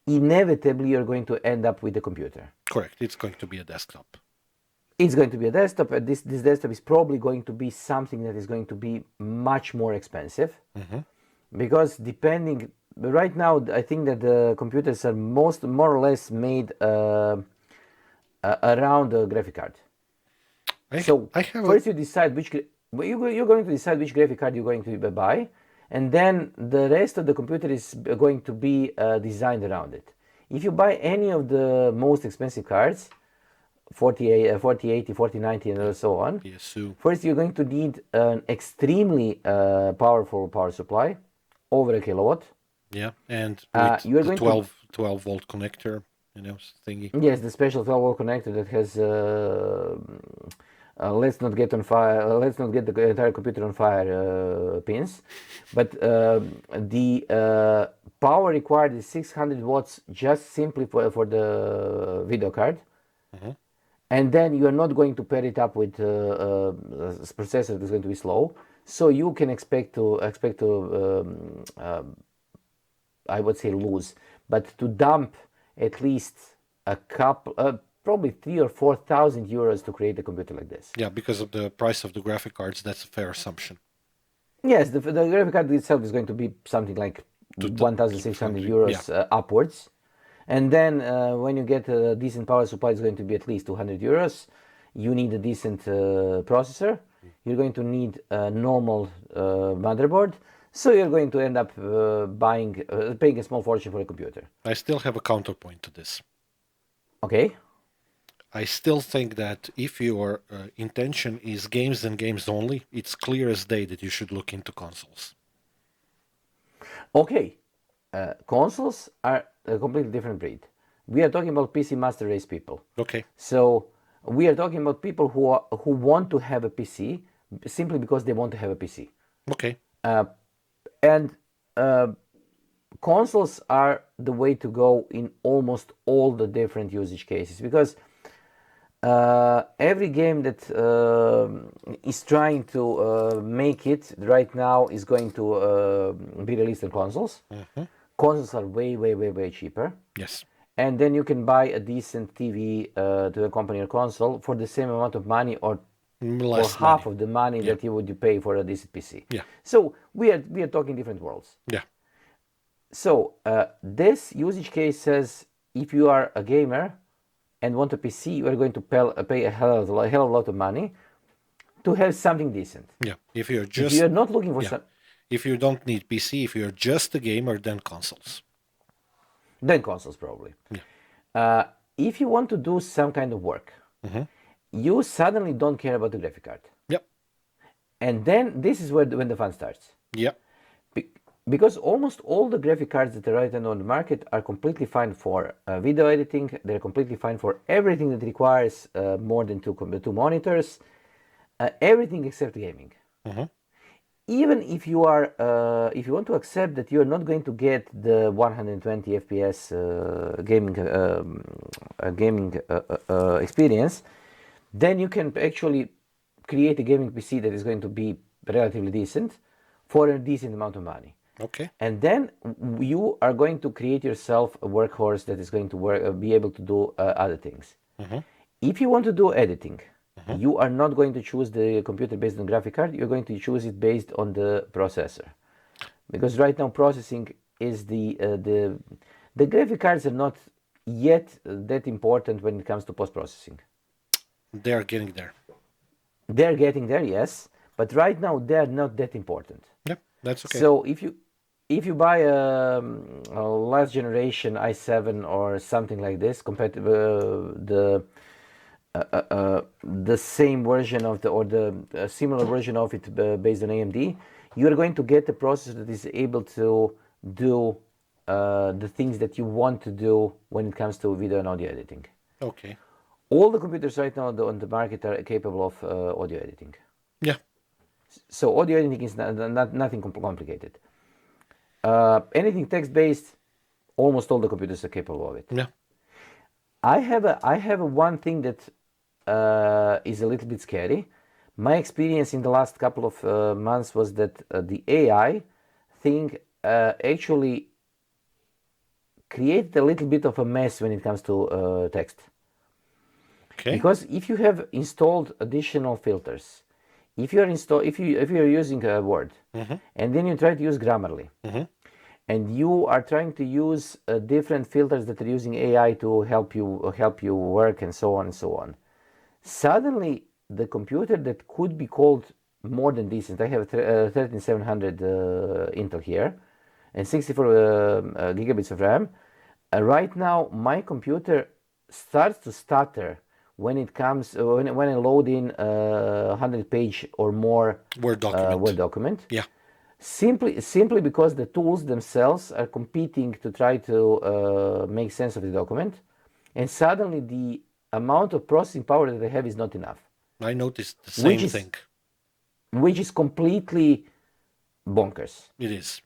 inevitably you're going to end up with a computer.
Correct. It's going to be a desktop.
It's going to be a desktop, and this desktop is probably going to be something that is going to be much more expensive. Because depending, right now I think that the computers are more or less made around the graphic card. So
I have a
first you decide you're going to decide which graphic card you're going to buy, and then the rest of the computer is going to be designed around it. If you buy any of the most expensive cards, 4080, 4090, and so on,
PSU.
first you're going to need an extremely powerful power supply, over a kilowatt.
Yeah, and with
You are
the
going to
12 volt connector, thingy.
Yes, the special 12-volt connector that has. Let's not get on fire. Let's not get the entire computer on fire pins, but the power required is 600 watts just simply for the video card, and then you are not going to pair it up with a processor that's going to be slow. So you can expect to I would say lose, but to dump at least a couple, probably 3 or 4 thousand euros to create a computer like this.
Yeah, because of the price of the graphic cards, that's a fair assumption.
Yes, the graphic card itself is going to be something like
To
1,600
something. Yeah,
euros upwards. And then when you get a decent power supply, it's going to be at least 200 euros. You need a decent processor. You're going to need a normal motherboard. So you're going to end up paying a small fortune for a computer.
I still have a counterpoint to this.
Okay.
I still think that if your intention is games and games only, it's clear as day that you should look into consoles.
Okay. Consoles are a completely different breed. We are talking about PC master race people.
Okay.
So we are talking about people who want to have a PC, simply because they want to have a PC.
Okay.
And consoles are the way to go in almost all the different usage cases, because every game that is trying to make it right now is going to be released on consoles. Consoles are way cheaper.
Yes.
And then you can buy a decent TV to accompany your console for the same amount of money, or
Less
half
money.
of the money
Yeah.
that you would pay for a decent PC.
Yeah.
So we are talking different worlds.
Yeah.
So this usage case says if you are a gamer and want a PC, you are going to pay a hell of a lot of money to have something decent.
Yeah. If you're
If
just
you are not looking for
yeah. If you don't need PC, if you're just a gamer, then consoles.
then consoles probably.
Yeah.
If you want to do some kind of work, you suddenly don't care about the graphic card.
Yep.
And then this is when the fun starts.
Yep.
Because almost all the graphic cards that are right now on the market are completely fine for video editing. They're completely fine for everything that requires more than two monitors. Everything except gaming. Even if you are, if you want to accept that you are not going to get the 120 FPS gaming experience, then you can actually create a gaming PC that is going to be relatively decent for a decent amount of money.
Okay.
And then you are going to create yourself a workhorse that is going to be able to do other things. If you want to do editing, you are not going to choose the computer based on graphic card. You're going to choose it based on the processor, because right now processing is the graphic cards are not yet that important when it comes to post processing.
They're getting there.
They're getting there, yes, but right now they're not that important.
Yeah, that's okay.
So if you buy a last generation i7 or something like this, compared to the same version of the similar version of it based on AMD, you are going to get a processor that is able to do the things that you want to do when it comes to video and audio editing.
Okay.
All the computers right now on the market are capable of audio editing.
Yeah.
So audio editing is nothing complicated. Anything text-based, almost all the computers are capable of it.
Yeah.
I have one thing that is a little bit scary. My experience in the last couple of months was that the AI thing actually created a little bit of a mess when it comes to text.
Okay.
Because if you have installed additional filters, if you are using Word, and then you try to use Grammarly, and you are trying to use different filters that are using AI to help you work and so on, suddenly the computer that could be called more than decent. I have a 13700 Intel here, and 64 gigabits of RAM. Right now, my computer starts to stutter when it comes when I load in a 100-page or more
Word document.
Word document.
Yeah.
Simply because the tools themselves are competing to try to make sense of the document, and suddenly the amount of processing power that they have is not enough.
I noticed the same thing.
Which is completely bonkers.
It is.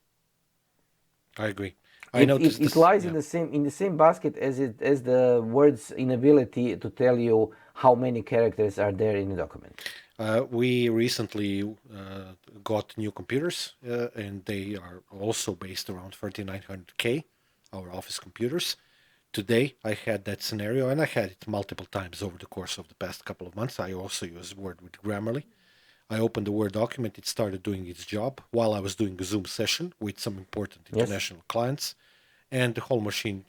I agree. I noticed
It lies in the same basket as the Word's inability to tell you how many characters are there in the document.
We recently got new computers, and they are also based around 3900K, our office computers. Today, I had that scenario, and I had it multiple times over the course of the past couple of months. I also use Word with Grammarly. I opened the Word document, it started doing its job while I was doing a Zoom session with some important international clients, and the whole machine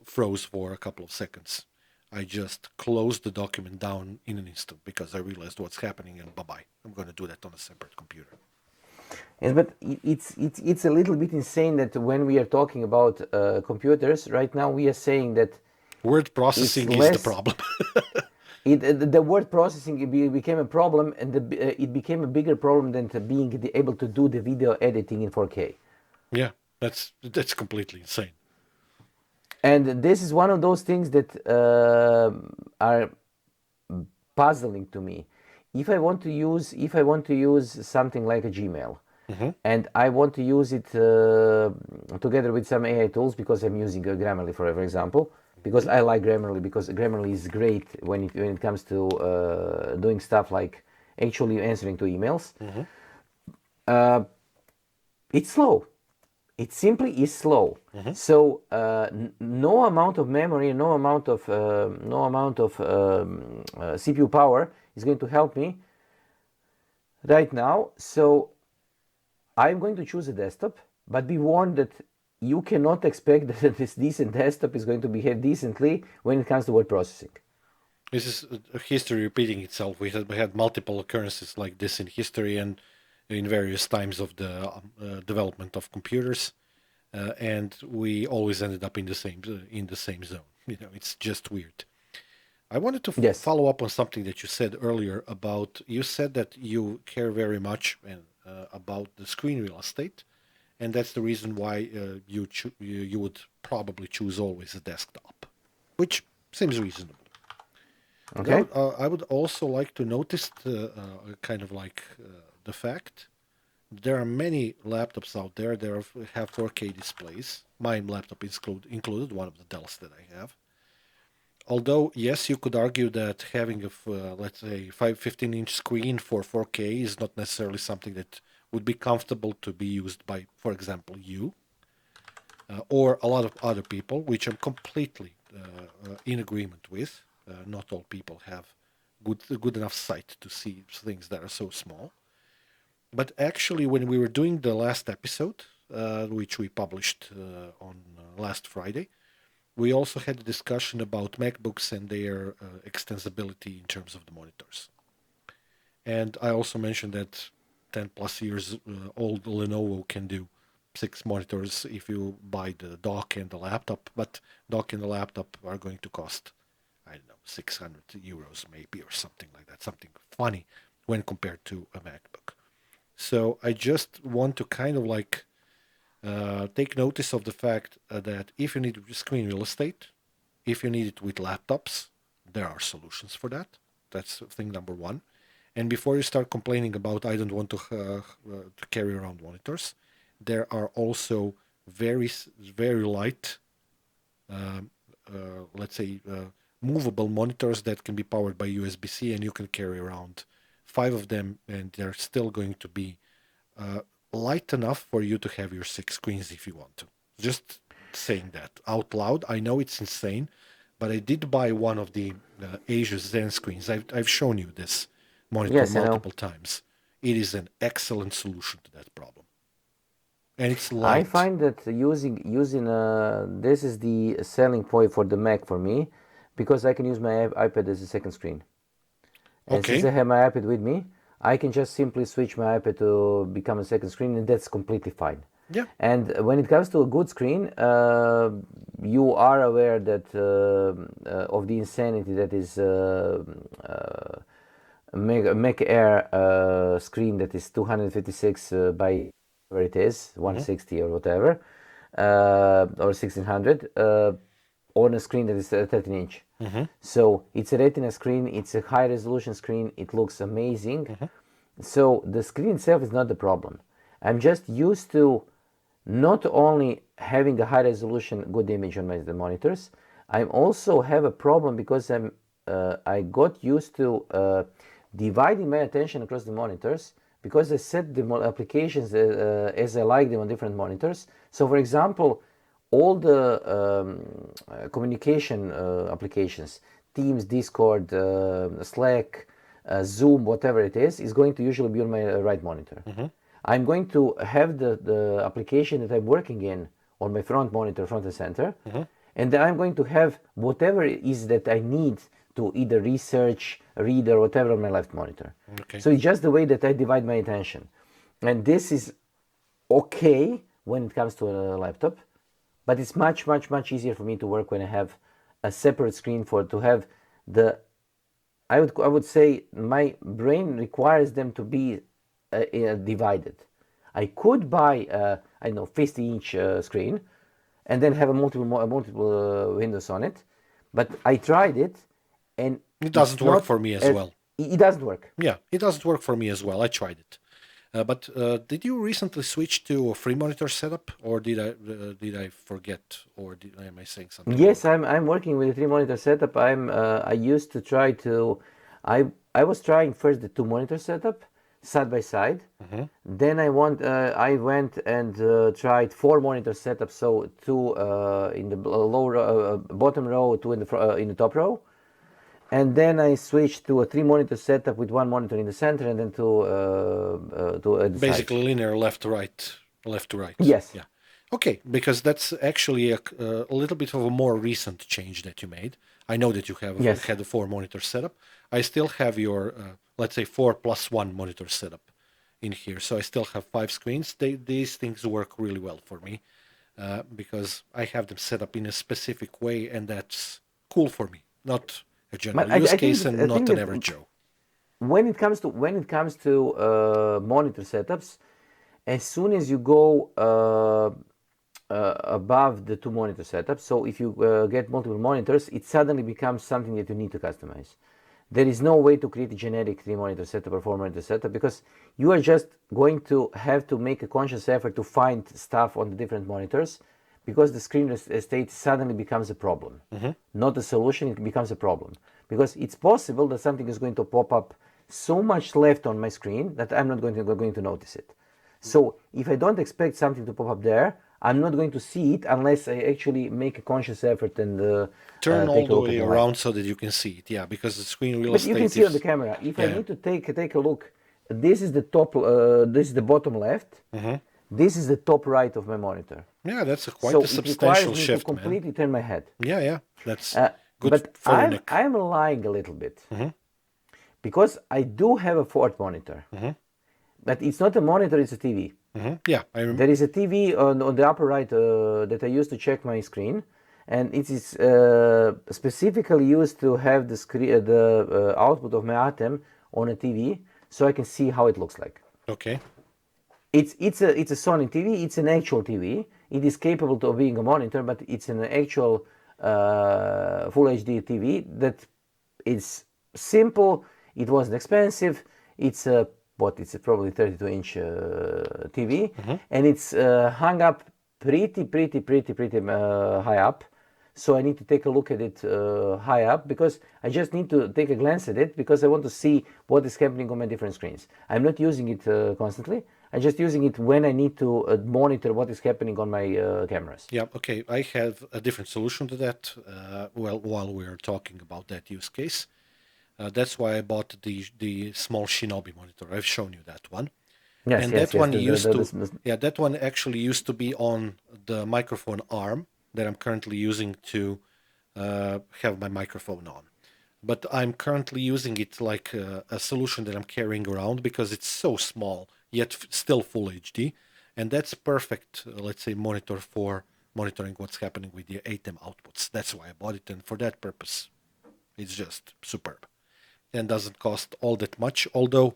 froze for a couple of seconds. I just closed the document down in an instant because I realized what's happening, and bye-bye. I'm going to do that on a separate computer.
Yes, but it's a little bit insane that when we are talking about computers right now, we are saying that
word processing is the problem.
The word processing became a problem, and it became a bigger problem than being able to do the video editing in 4K.
Yeah, that's completely insane.
And this is one of those things that are puzzling to me. if I want to use something like a Gmail,
Mm-hmm.
and I want to use it together with some AI tools because I'm using Grammarly for example, because
Okay.
I like Grammarly because Grammarly is great when it comes to doing stuff like actually answering to emails.
Mm-hmm.
It's slow. It simply is slow.
Mm-hmm.
So no amount of memory, no amount of CPU power is going to help me right now. So I'm going to choose a desktop, but be warned that you cannot expect that this decent desktop is going to behave decently when it comes to word processing.
This is history repeating itself. We had multiple occurrences like this in history and in various times of the development of computers, and we always ended up in the same zone. It's just weird. I wanted to
Yes.
follow up on something that you said earlier about. You said that you care very much about the screen real estate, and that's the reason why you would probably choose always a desktop, which seems reasonable. But
Okay.
I would also like to notice kind of like the fact there are many laptops out there that have 4K displays. My laptop is included, one of the Dells that I have. Although, yes, you could argue that having let's say, 15-inch screen for 4K is not necessarily something that would be comfortable to be used by, for example, you or a lot of other people, which I'm completely in agreement with. Not all people have good enough sight to see things that are so small. But actually, when we were doing the last episode, which we published on last Friday, we also had a discussion about MacBooks and their extensibility in terms of the monitors. And I also mentioned that 10 plus years old Lenovo can do 6 monitors if you buy the dock and the laptop, but dock and the laptop are going to cost, I don't know, 600 euros maybe or something like that, something funny when compared to a MacBook. So I just want to kind of like take notice of the fact that if you need screen real estate, if you need it with laptops, there are solutions for that. That's thing number one. And before you start complaining about I don't want to carry around monitors, there are also very light, let's say, movable monitors that can be powered by USB-C, and you can carry around 5 of them, and they're still going to be uh, light enough for you to have your 6 screens if you want to. Just saying that out loud. I know it's insane, but I did buy one of the Asus Zen screens. I've shown you this monitor
Yes, I know.
multiple times. It is an excellent solution to that problem, and it's
I
light.
find that using this is the selling point for the Mac for me, because I can use my iPad as a second screen. And since
Okay.
I have my iPad with me, I can just simply switch my iPad to become a second screen, and that's completely fine.
Yeah.
And when it comes to a good screen, you are aware that of the insanity that is Mac Air screen that is 256 by whatever it is,
Hmm.
160 or whatever, or 1600, on a screen that is 13 inch.
Hmm.
So it's a retina screen, it's a high resolution screen, it looks amazing.
Hmm.
So the screen itself is not the problem. I'm just used to not only having a high resolution good image on my the monitors, I also have a problem because I got used to dividing my attention across the monitors, because I set the applications as I like them on different monitors. So for example, all the communication applications, Teams, Discord, Slack, Zoom, whatever it is going to usually be on my right monitor.
Hmm.
I'm going to have the application that I'm working in on my front monitor, front and center,
Hmm.
and then I'm going to have whatever it is that I need to either research, read, or whatever on my left monitor.
Okay.
So it's just the way that I divide my attention. And this is okay when it comes to a laptop, but it's much easier for me to work when I have a separate screen for to have the I would say my brain requires them to be divided. I could buy I don't know 50-inch screen and then have a multiple windows on it, but I tried it and
It doesn't
it's
work
not
for me as
as
well.
it doesn't work.
Yeah, it doesn't work for me as well. I tried it. But did you recently switch to a free monitor setup, or did I forget, or am I saying something wrong?
Yes, I'm working with a three monitor setup. I used to try to I was trying first the two monitor setup side by side. Then I went and tried four monitor setup, so two in the bottom row, two in the top row, and then I switched to a three monitor setup with one monitor in the center and then to the sides.
Basically, linear left to right, left to right.
Yes,
Yeah. Okay, because that's actually a little bit of a more recent change that you made. I know that you have
yes.
had a four monitor setup. I still have your, let's say, 4+1 monitor setup in here. So I still have five screens. These things work really well for me because I have them set up in a specific way, and that's cool for me. Not a general
But
use
I think
case
that
and not an average Joe.
when it comes to monitor setups, as soon as you go above the two monitor setup, so if you get multiple monitors, it suddenly becomes something that you need to customize. There is no way to create a generic three monitor setup or four monitor setup because you are just going to have to make a conscious effort to find stuff on the different monitors because the screen state suddenly becomes a problem. Not a solution, it becomes a problem. Because it's possible that something is going to pop up so much left on my screen that I'm not going to notice it. So if I don't expect something to pop up there, I'm not going to see it unless I actually make a conscious effort and
Turn all
take a
the
look at
way
the light.
around so that you can see it. Yeah, because the screen real
But you can
estate
see on the
is,
camera. If I
yeah.
need to take a look, this is the top. This is the bottom left. This is the top right of my monitor.
Yeah, that's quite a
So it requires
substantial
me to
shift, man.
completely turn my head.
Yeah, yeah, that's good
But
for your neck.
I'm lying a little bit because I do have a fourth monitor, but it's not a monitor; it's a TV.
Yeah,
There is a TV on the upper right that I use to check my screen, and it is specifically used to have the screen, the output of my Atem on a TV, so I can see how it looks like.
okay.
It's a Sony TV. It's an actual TV. It is capable of being a monitor, but it's an actual full HD TV that is simple. It wasn't expensive. It's a it's a probably 32-inch TV, and it's hung up pretty high up. So I need to take a look at it high up because I just need to take a glance at it because I want to see what is happening on my different screens. I'm not using it constantly. I'm just using it when I need to monitor what is happening on my cameras.
Yeah, okay. I have a different solution to that. Well, while we're talking about that use case, that's why I bought the small Shinobi monitor. I've shown you that one.
Yes,
And
yes,
that
yes.
one used to, yeah, that one actually used to be on the microphone arm that I'm currently using to have my microphone on. But I'm currently using it like a solution that I'm carrying around because it's so small, yet still full HD. And that's perfect, let's say, monitor for monitoring what's happening with the ATEM outputs. That's why I bought it. And for that purpose, it's just superb and doesn't cost all that much. Although,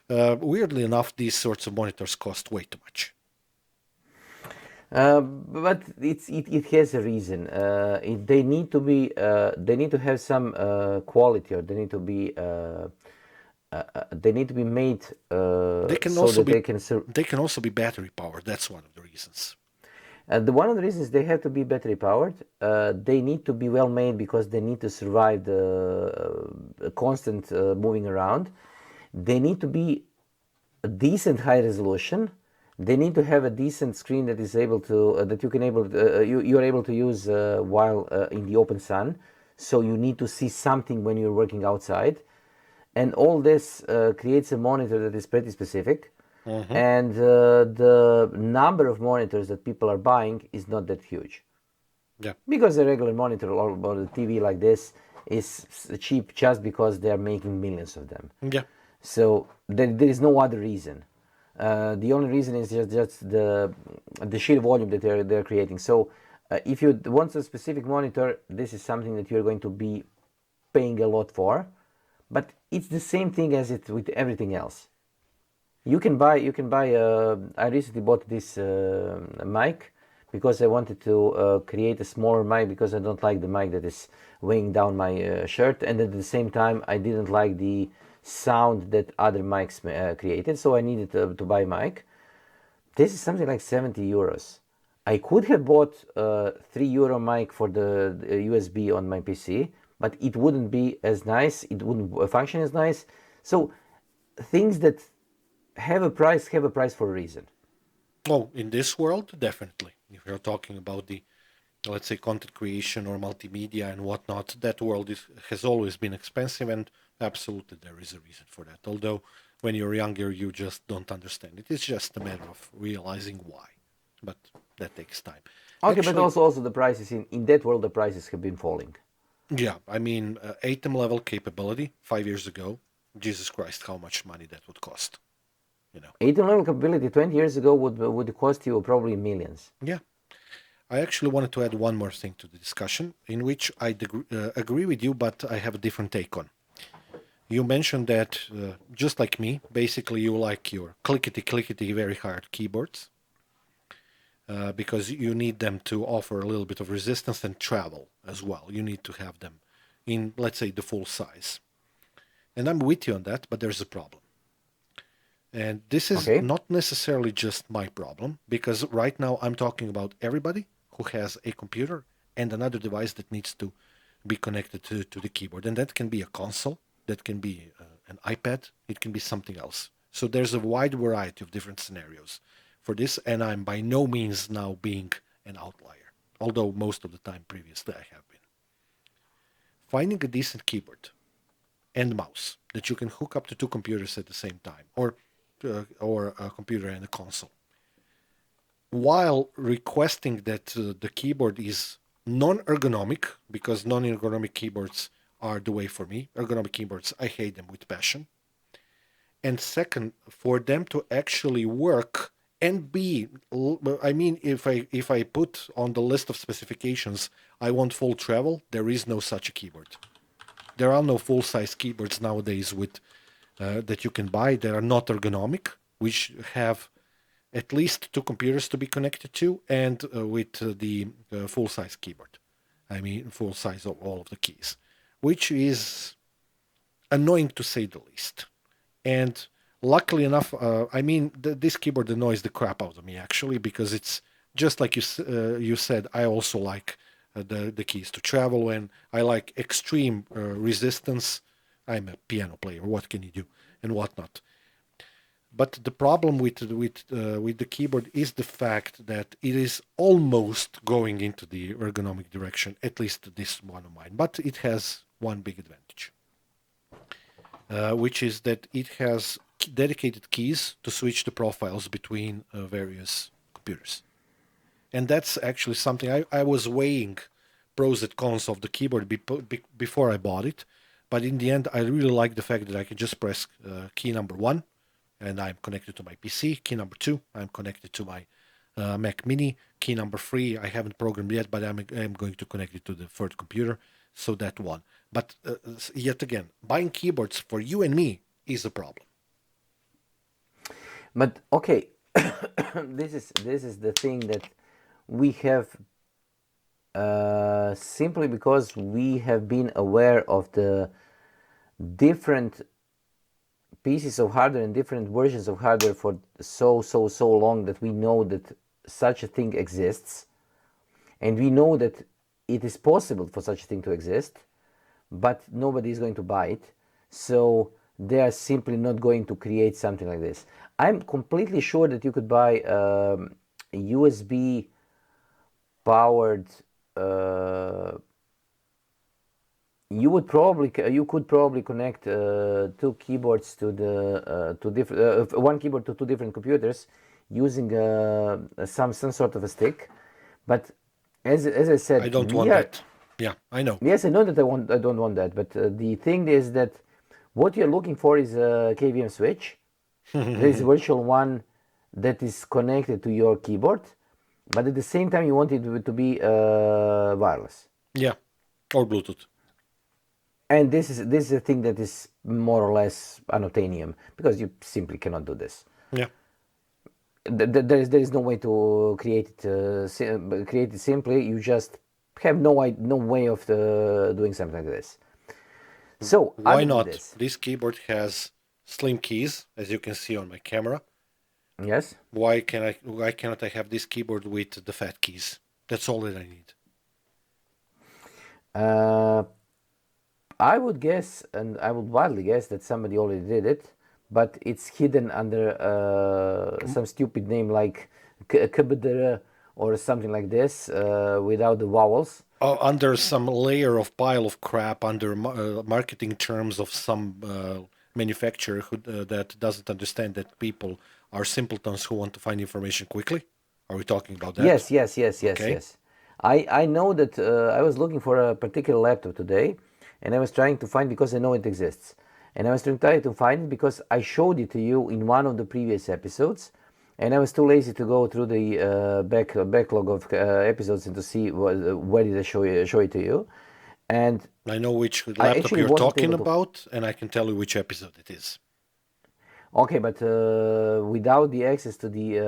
weirdly enough, these sorts of monitors cost way too much.
But it has a reason. They need to have some quality, or they need to be made
They can
so
also
that
be
they can serve.
they can also be battery powered. That's one of the reasons.
One of the reasons they have to be battery powered. They need to be well made because they need to survive the constant moving around. They need to be a decent high resolution. They need to have a decent screen that is able to that you can able you are able to use while in the open sun. So you need to see something when you're working outside, and all this creates a monitor that is pretty specific. And the number of monitors that people are buying is not that huge
Yeah.
because a regular monitor or a TV like this is cheap just because they are making millions of them.
Yeah.
So there is no other reason. The only reason is just the sheer volume that they're creating. So if you want a specific monitor, this is something that you're going to be paying a lot for. But it's the same thing as it with everything else. You can buy. I recently bought this mic because I wanted to create a smaller mic because I don't like the mic that is weighing down my shirt, and at the same time I didn't like the sound that other mics created. So I needed to buy a mic. This is something like 70 euros. I could have bought a €3 mic for the USB on my PC, but it wouldn't be as nice. It wouldn't function as nice. So things that have a price for a reason.
Oh, in this world, definitely. If you're talking about the, let's say, content creation or multimedia and whatnot, that world has always been expensive, and absolutely there is a reason for that. Although when you're younger, you just don't understand it. It's just a matter of realizing why. But that takes time.
Okay, but
Actually,
also the prices in that world, the prices have been falling.
yeah, I mean, ATEM level capability 5 years ago, Jesus Christ, how much money that would cost, you know?
18 level capability 20 years ago would cost you probably millions.
Yeah. I actually wanted to add one more thing to the discussion, in which I agree with you, but I have a different take on. You mentioned that, just like me, basically you like your clickety clickety very hard keyboards because you need them to offer a little bit of resistance and travel as well. You need to have them in, let's say, the full size. And I'm with you on that, but there's a problem. And this is
Okay?
not necessarily just my problem, because right now I'm talking about everybody who has a computer and another device that needs to be connected to the keyboard. And that can be a console, that can be an iPad, it can be something else. So there's a wide variety of different scenarios for this, and I'm by no means now being an outlier, although most of the time previously I have been. Finding a decent keyboard and mouse that you can hook up to two computers at the same time, or a computer and a console, while requesting that the keyboard is non-ergonomic, because non-ergonomic keyboards are the way for me. Ergonomic keyboards, I hate them with passion. And second, for them to actually work and be, I mean, if I put on the list of specifications, I want full travel, there is no such a keyboard. There are no full-size keyboards nowadays with that you can buy that are not ergonomic, which have at least two computers to be connected to, and with the full-size keyboard. I mean, full size of all of the keys, which is annoying to say the least. And luckily enough, I mean, this keyboard annoys the crap out of me actually, because it's just like you said. I also like the keys to travel, and I like extreme resistance. I'm a piano player. What can you do, and whatnot. But the problem with the keyboard is the fact that it is almost going into the ergonomic direction. At least this one of mine. But it has one big advantage, which is that it has dedicated keys to switch the profiles between various computers. And that's actually something I was weighing pros and cons of the keyboard before I bought it. But in the end, I really like the fact that I can just press key number 1 and I'm connected to my PC. Key number 2, I'm connected to my Mac Mini. Key number 3, I haven't programmed yet, but I'm going to connect it to the third computer. So that one. But yet again, buying keyboards for you and me is a problem.
But okay, this is the thing that we have simply because we have been aware of the different pieces of hardware and different versions of hardware for so long that we know that such a thing exists, and we know that it is possible for such a thing to exist, but nobody is going to buy it, so they are simply not going to create something like this. I'm completely sure that you could buy a USB powered you could probably connect two keyboards to the to different one keyboard to two different computers using some sort of a stick, but as I
I
said,
don't
we
want
are.
that. Yeah, I know.
Yes, I know that I don't want that, but the thing is that what you're looking for is a KVM switch. There is a virtual one that is connected to your keyboard, but at the same time you want it to be wireless.
Yeah, or Bluetooth.
And this is a thing that is more or less unobtainium because you simply cannot do this.
Yeah.
There is no way to create it simply. You just have no way of doing something like this. So I
Why
will do
not?
this.
This keyboard has slim keys, as you can see on my camera.
Yes.
Why cannot I have this keyboard with the fat keys? That's all that I need.
Uh, I would guess, and I would wildly guess that somebody already did it, but it's hidden under some stupid name like KBDR or something like this without the vowels.
Under some layer of pile of crap, under marketing terms of some manufacturer that doesn't understand that people are simpletons who want to find information quickly. Are we talking about that?
Yes, yes, yes, yes,
Okay.
yes. I know that I was looking for a particular laptop today, and I was trying to find because I know it exists, and I was trying to find it because I showed it to you in one of the previous episodes, and I was too lazy to go through the backlog of episodes and to see where did I show it to you, and
I know which
I
laptop
actually
you're
wasn't
talking
able to.
about, and I can tell you which episode it is.
Okay, but without the access to the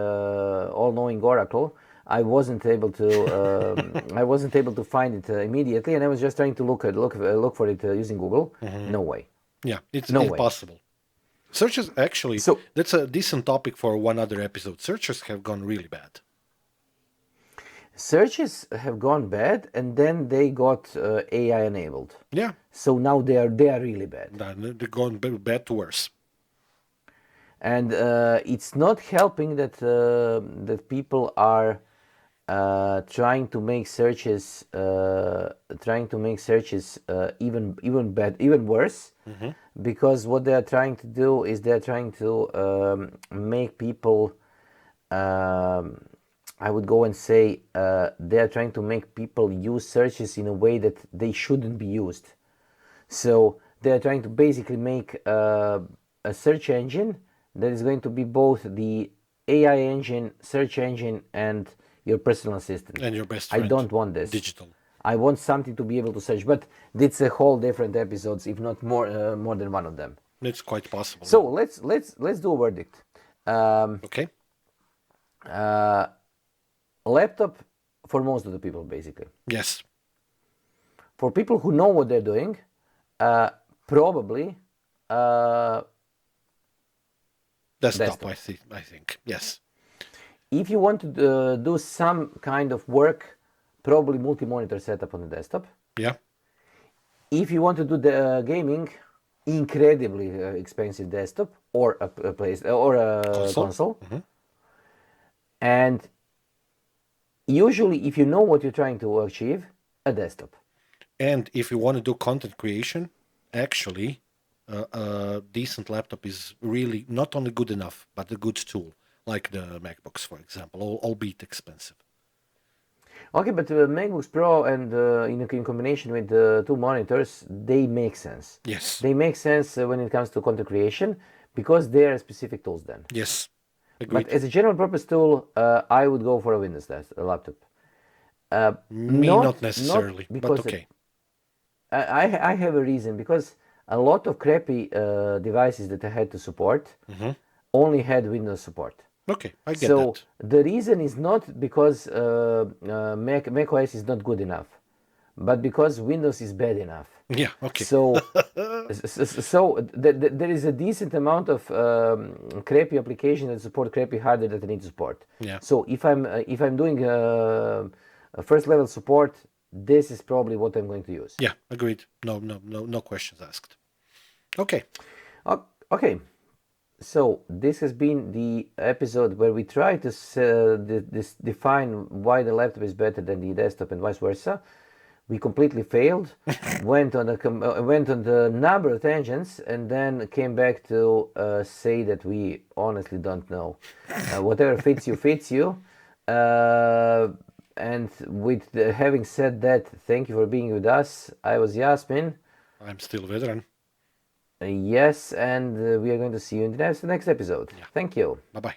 all-knowing oracle, I wasn't able to find it immediately, and I was just trying to look for it using Google. No way,
Yeah, it's
no way.
impossible. Searches, actually,
So
that's a decent topic for one other episode. Searches have gone really bad.
searches have gone bad, and then they got AI enabled.
Yeah,
So now they are really bad,
they're going bad to worse.
and it's not helping that people are trying to make searches even worse, because what they are trying to do is they're trying to make people um, I would go and say they are trying to make people use searches in a way that they shouldn't be used. So they're trying to basically make a search engine that is going to be both the AI engine, search engine, and your personal assistant.
And your best
I
friend,
don't want this.
digital.
I want something to be able to search, but it's a whole different episodes, if not more than one of them.
It's quite possible,
So
yeah.
let's do a verdict. Um,
Okay?
uh, Laptop for most of the people, basically.
Yes.
For people who know what they're doing, uh, probably uh,
Desktop,
desktop.
I think. Yes.
If you want to do some kind of work, probably multi-monitor setup on the desktop.
Yeah.
If you want to do the gaming, incredibly expensive desktop or a place or a
Console.
console. And usually, if you know what you're trying to achieve, a desktop.
And if you want to do content creation, actually, a decent laptop is really not only good enough, but a good tool, like the MacBooks, for example, albeit expensive.
Okay, but MacBooks Pro and in combination with the two monitors, they make sense.
Yes.
They make sense when it comes to content creation because they are specific tools then.
Yes.
But
Agreed.
as a general purpose tool, I would go for a Windows laptop.
Me, not
Not
necessarily, but
because
okay.
I have a reason, because a lot of crappy devices that I had to support only had Windows support.
Okay, I get
So
that.
the reason is not because Mac OS is not good enough, but because Windows is bad enough.
Yeah, okay.
So there is a decent amount of crappy applications that support crappy hardware that I need to support.
Yeah.
So if I'm doing a first level support, this is probably what I'm going to use.
Yeah, agreed. No questions asked. Okay.
Okay, so this has been the episode where we try to define why the laptop is better than the desktop and vice versa. We completely failed, went on the number of tangents, and then came back to say that we honestly don't know. Whatever fits you, fits you. And with having said that, thank you for being with us. I was Yasmin.
I'm still a veteran.
Yes, and we are going to see you in the next episode.
Yeah.
Thank you.
Bye-bye.